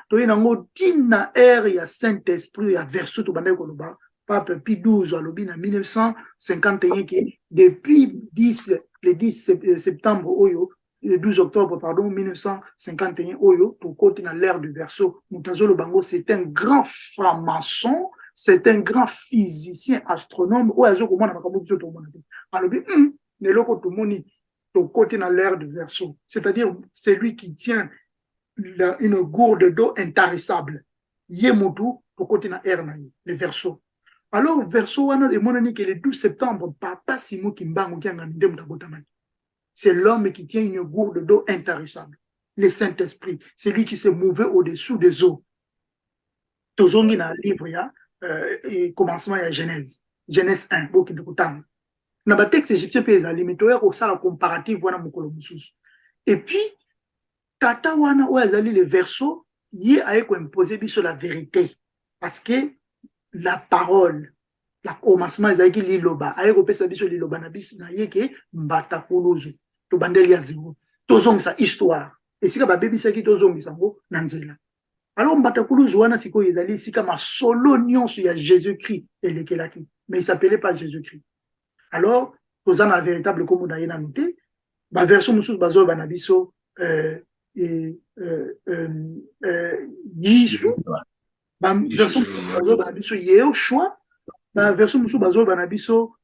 toye nango tina ère ya Saint-Esprit ya verso to bande ko loba Pape Pie XII alobi na 1951 qui depuis le 10 septembre oyo le 12 octobre, pardon, 1951, Oyo, pour côté dans l'ère du verso, Moutazolo Bango, c'est un grand franc-maçon, c'est un grand physicien, astronome, Oyazo, comment on a pas dit tout le monde. Alors, ne l'oko tout le monde, pour côté dans l'ère du verso, c'est-à-dire, c'est lui qui tient une gourde d'eau intarissable. Yemutu, pour côté dans l'ère, le verso. Alors, verso, on a demandé que le 12 septembre, Papa Simo Kimbango, qui a un c'est l'homme qui tient une gourde d'eau intarissable. Le Saint-Esprit, c'est lui qui s'est mouvé au-dessous des eaux. Tozongi dans le livre, il y a commencement, il y a Genèse. Genèse 1, beaucoup de temps. Dans le texte égyptien, il y a la comparative, et puis, Tata Wana, où il y a le verso, il y a imposé sur la vérité. Parce que la parole, la commencement, il y a liloba, il y a liloba, il y a mbatakuluzu. To bandeli ya zéro tozong sa histoire et sika ba bébé saki tozong sango nanzela alors mbatakuluzu wana siko ezali sika ma solo nyonso ya Jésus-Christ elekelaki mais il s'appelait pas Jésus-Christ alors tozana véritable comme na yena noté ba version mususu bazo bana biso Yisu ba version mususu bazo bana biso Yehoshua ba version mususu bazo bana biso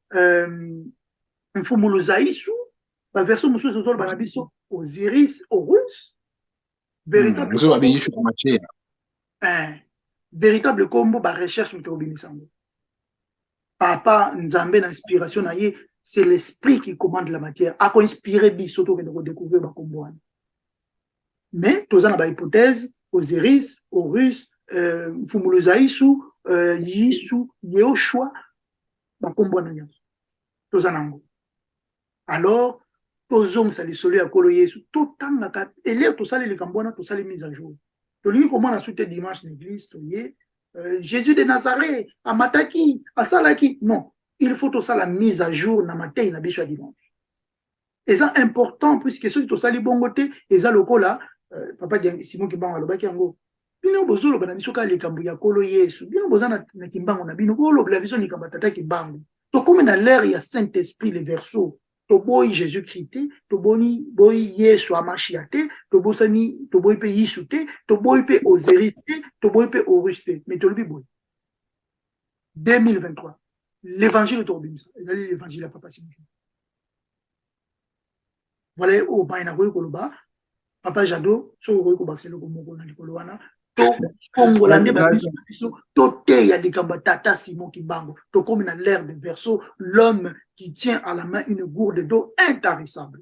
Mfumulu Zaisu. La version monsieur Zozol Banabiso Osiris Horus véritable véritable combo ba recherche mitobinisando papa nzambe na inspiration na ye c'est l'esprit qui commande la matière a ko inspiré biso to ko découvrir ba combo mais tozana ba hypothèse Osiris Horus Mfumulu Zaisu Yisu Yehoshua ba combo na nyonso tozana ngo alors tozong sali solo ya kolo Yesu tout tanga ka ele to sali le kambona to sali mise à jour to li comment na soute dimanche l'église to ye Jésus de Nazareth amataki asalaki non il faut to sala mise à jour na matin na biso dimanche et ça important puisque ceux qui to sali bongote et ça lokola papa Simon Kimbango alobaki yango bino bozolo bana biso ka le kambu ya kolo Yesu bino bozana na Kimbango na bino bolo la vision ni kamba tata Kimbango to comme na l'air ya Saint-Esprit les versos to boy Jésus-Christ, to boy Yesu Amashiate, to boy pe Yisute, to boy pe Osiris, to boy pe Horus, mais to le boy. 2023, l'évangile de Torbimsa, l'évangile à Papa Simon. Voilà, au Baina Koloba, Papa Jado, so Royko Baxelo Komoko na Nikoloana, to Congolais Babiso, to Teya de Kambatata Simon Kimbango, to comme dans l'ère de verso, l'homme qui tient à la main une gourde d'eau intarissable.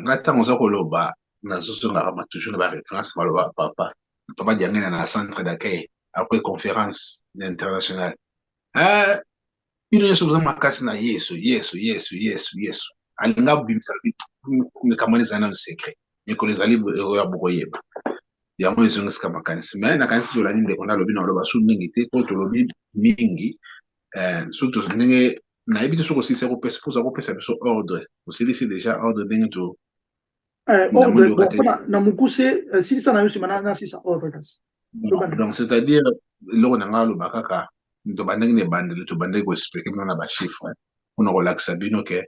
Attends, on Koloba, na zozo na toujours na référence maloba papa. Papa diangena na centre d'accueil après conférence internationale. Une chose ma makasi na Yesu. Alinga bimsa ne kamani zana secret. Mais que les alibes ya bokoyeba. Ya mo ezonga ska makanisi. Mais na kanisi zo la ninde kona lobi na loba su mingi te ko to lobi mingi surtout ndenge na ebite soko si seko pesa pour ça pesa biso ordre. Aussi laisser déjà ordre ndenge to ordre na mukuse si ça na yosi manana si ça ordre. Donc c'est-à-dire lo na ngalo bakaka to bandaki ne bandeli to bandaki ko expliquer na ba chiffre on a relaxa bino ke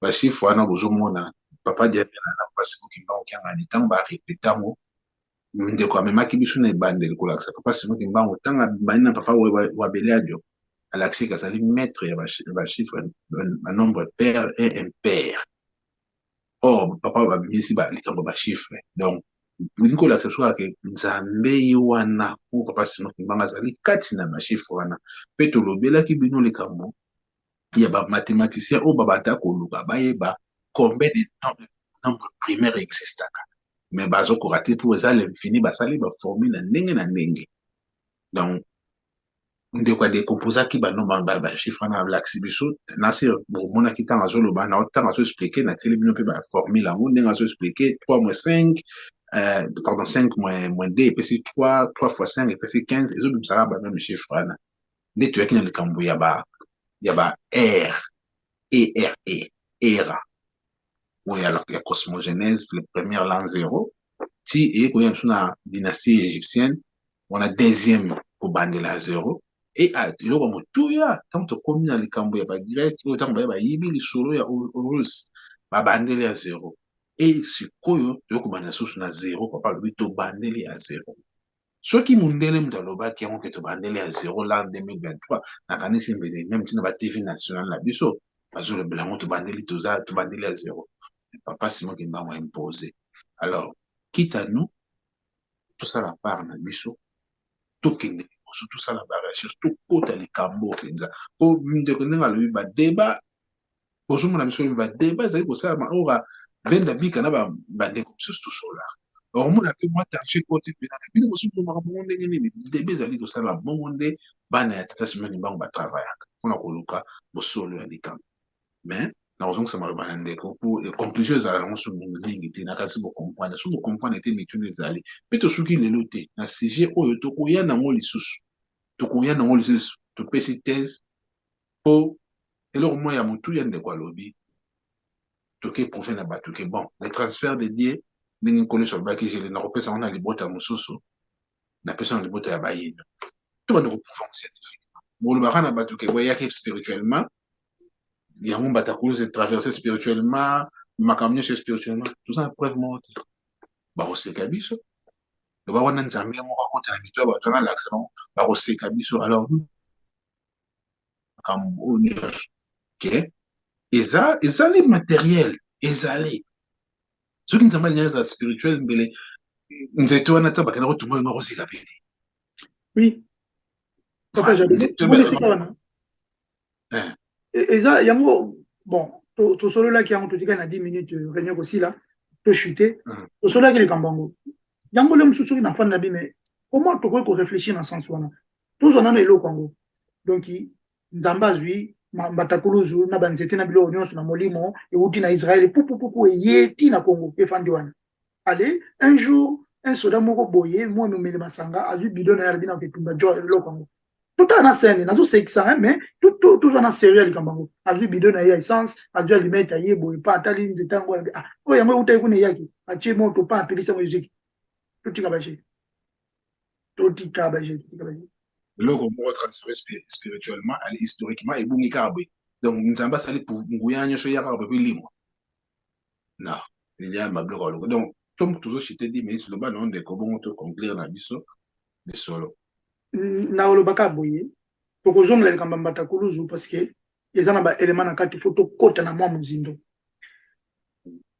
ba chiffre wana bozomona papa dia na pasi ko kimba okanga ni tang ba répéter mo ndeko amemaki biso na ebandeli kolakisa papa simoki mbango tanga bani na papa wa beladio alaxi kazali maître ya ba chiffre un nombre pair et impair. Or papa babimisi ba likambo ba chiffre donc Linko la seswa ke nzambe wana ou papa simoki mbango azali kati na ba chiffre wana pe tolobela ki bino likambo ya ba mathématicien o babata koluka bayeba combien de nombre primaire existaka mais bazo ko rater pour ça l'infini basali ba formule na ndenge donc ndeko a décomposer ki ba nombre ba chiffre na l'axe biso na c'est bon mona ki tanga zo loba na tanga zo expliquer na télé bino pe ba formule ngo ndenge zo expliquer 3 moins 5 pardon 5 moins 2 et puis 3 fois 5 et puis 15 et zo ça ba même chiffre na ndé tu yakina likambo ya ba R et RE era où il y a la cosmogénèse, le premier l'an 0. Si et quand il y a une dynastie égyptienne, on a deuxième pour bander la 0. Et à il comme tout ya tant que comme dans les cambo ya ba grec, autant ba yibi li solo ya Horus ba bander la 0. Et si koyo tu ko bana sous na 0 papa le to bander la 0. Ceux qui mundele mutaloba qui ont que to bander la 0 l'an 2023 na kanisi mbele même tina ba TV national la biso bazolo blanco to bander to bander la 0. Papa Simon qui m'a imposé. Alors, quitte à nous, tout ça la part na biso, tout qui tout ça la barrage, tout côté les cambo kenza. Ko minde ko nga lui ba débat, bonjour mon ami so ba débat ça ko ça ma ora benda bika na ba bande ko tout solar. Or mon appel moi t'acheter côté puis na bino so ko ma monde ngeni débat zali ko ça la monde bana tata Simon ni bango ba travailler. On a ko luka bo solo ya likambo. Mais la raison que ça m'a demandé pour conclusion ça la sur mon ligne était na kasi bo comprendre sur bo comprendre était mitu les ali peto suki le loté na sujet oyo to ko ya na ngo lisusu to ko ya na ngo lisusu to pesi thèse po elo mo ya mutu ya ndeko alobi to ke pour faire na bato ke bon les transferts dédiés ningi collé sur le bac j'ai na repesa on a libota mususu na personne libota ya bayino to ba de pouvoir scientifiquement bon le bana bato ke boya ke spirituellement il y a un batacoul c'est traversé spirituellement makamnya chez spirituellement tout ça preuve montre ba oseka biso le ba wana nzambe mo raconte na mito ba tona l'accent ba oseka biso alors comme on que ezali matériel ezali ce qui nzambe ni za spirituel mbele nzeto wana tabaka na ko tumo ngo oseka pete oui papa j'avais et ça yango bon to solo là qui a entendu na 10 minutes réunion aussi là to chuter to solo là qui le kambango yango le mususu na fana bi mais comment to ko réfléchir dans sens wana tous on en est lo Congo donc nzamba zui batakuluzu na banzete na bilo nyonso na molimo et uti na Israël pou yeti na Congo e fandi wana allez un jour un soldat moko boye moi me mele masanga azu bidon na yarbi na ketumba jo lo Congo tout en scène nazo c'est ça mais tout en sérieux les kambango azu bidon na essence azu aliment aye boye pas tali nzetango ah o yango utai kune yaki ache moto pa apelisa musique tout tikabaje le comment transférer spirituellement aller historiquement et bungi karbe donc nzamba sali pour nguyanyo so yakarbe pe limo non il y a ma bloc donc comme toujours je t'ai dit mais le bas non de comment te conclure na biso de solo na olobaka boye tokozongela likamba batakuluzu parce que eza na ba élément na kati faut to kota na mwa muzindo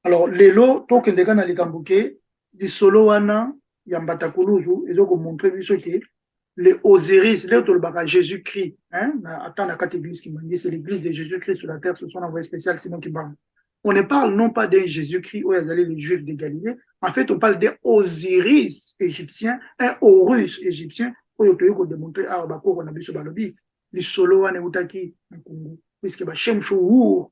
alors lelo tokendeka na likambo ke di solo wana ya batakuluzu ezoko montrer biso ke le Osiris là tolobaka Jésus-Christ hein attends la kati église qui m'a dit c'est l'église de Jésus-Christ sur la terre ce sont envoyé spécial Simon qui parle. On ne parle non pas d'un Jésus-Christ où ils allaient les Juifs de Galilée en fait on parle d'un Osiris égyptien un Horus égyptien oyo toyoko démontrer a bakoko na biso balobi li solo wana utaki na Congo puisque ba Shemshou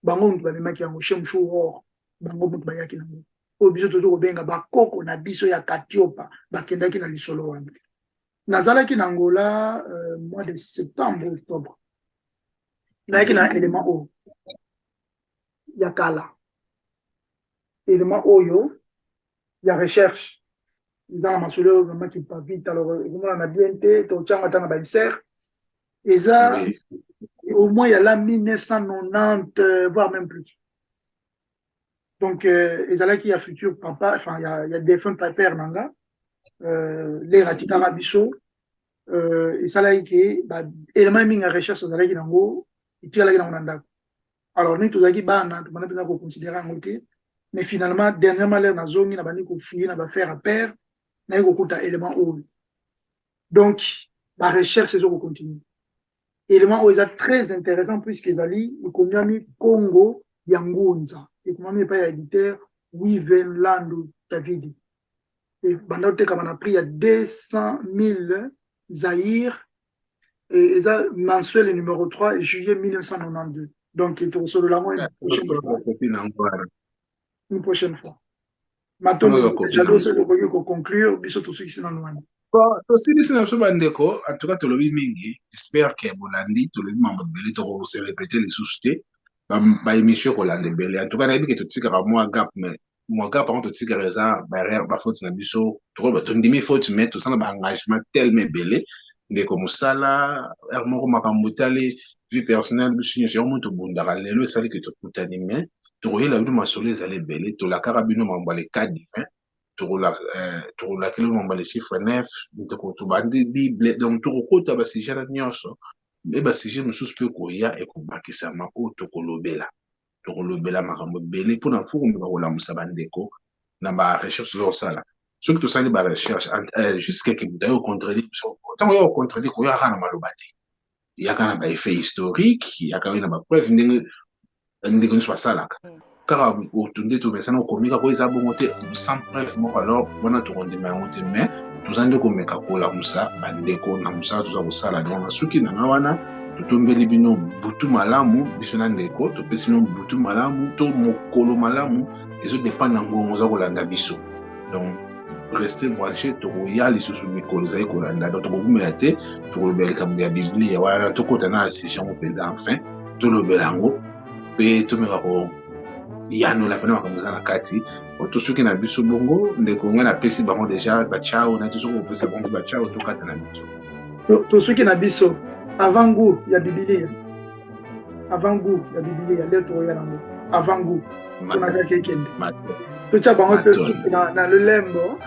bango mutu bamemaki yango Shemshou bango mutu bayaki nango oyo biso tozo benga bakoko na biso ya Katiopa bakendaki na li solo wana nazalaki na Angola mois de septembre octobre nayaki na élément o ya kala élément oyo ya recherche dans la masoleur vraiment qui pas vite alors on a bien été to tchanga tanga ba serre et ça au moins il y a là 1990 voire même plus donc et ça là qui a futur papa enfin il y a défunt papa nanga les ratikara biso et ça là qui ba élément minga recherche ça là qui nango et tira là qui nango ndako alors nous tous qui bana tu m'as besoin de considérer en côté mais finalement dernièrement là na zongi na bani ko fouiller na ba faire à pair na ko kuta élément haut donc la recherche c'est qu'on continue élément où est très intéressant puisque ezali ekomiami Congo ya Ngunza ekomiami pas ya éditeur Wivenland David et banda te comme on a pris il y a 200 000 Zaïre et ça mensuel numéro 3 juillet 1992 donc il est sur le lamo une prochaine fois maintenant j'adore ce que vous conclure biso tout ce qui c'est dans le aussi na biso bandeko en tout cas tolobi mingi j'espère que bolandi tolobi mambo bele to se répéter les sous-té ba émission kolande bele en tout cas nayebi ke totikaka moi gap mais moi gap par contre totikaka eza barrière ba faute na biso to ba tondimi faute mais to sana ba engagement tellement bele ndeko musala moko makambo tali vie personnelle biso nyonso yo moto bundaka lelo esali ke tokutani mais tokoyela bino masolo ezali ebele tolakaka bino mambo ya le cas divin tokola kilo mambo ya le chiffre 9 tobandi bible donc tokokota basije na nyonso me basije mosusu mpe koya ekobakisama oyo tokolobela makambo ebele mpona mfukumika kolamusa bandeko na barecherche tozosala soki tosali barecherche jusqu'eke buta yo contredire ntango yo contredire koyaka na maloba te yaka na baeffet historique yaka na bapreuve ndenge nyonso basalaka kaka otunde tomesana okomika ko eza bongo te sans preuve moko alors wana tokondima yango te mais toza nde komeka kolamusa bandeko na mosala toza kosala donc soki nanga wana totombeli bino butu malamu biso na ndeko topesi bino butu malamu to mokolo malamu ezodépend na ngongo oza kolanda biso donc rester branché tokoya lisusu mikolo ezali kolanda donc tokokumela te tokolobela likambo ya biblia wana tokota na asige yango mpenza enfin tolobela yango mpe tomeka ko yanola pena makambo eza na kati oto soki na biso bongo ndeko ngai napesi bango déjà bachao na soki kopesa bango bachao tokata na biso to soki na biso avant goût ya biblia leo tokoya nango avant goût tonaka kekende totia bango mpe suki na lelembo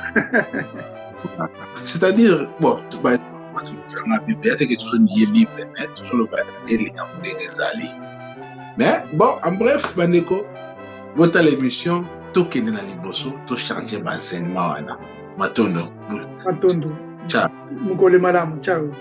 c'est-à-dire bon tolanga biblia teke tozoniye bible mais tozoloba elikambo ndenge ezali mais bon en bref bandeko votre l'émission tokende na liboso to changer ba enseignement wana matondo ciao mukole malamu ciao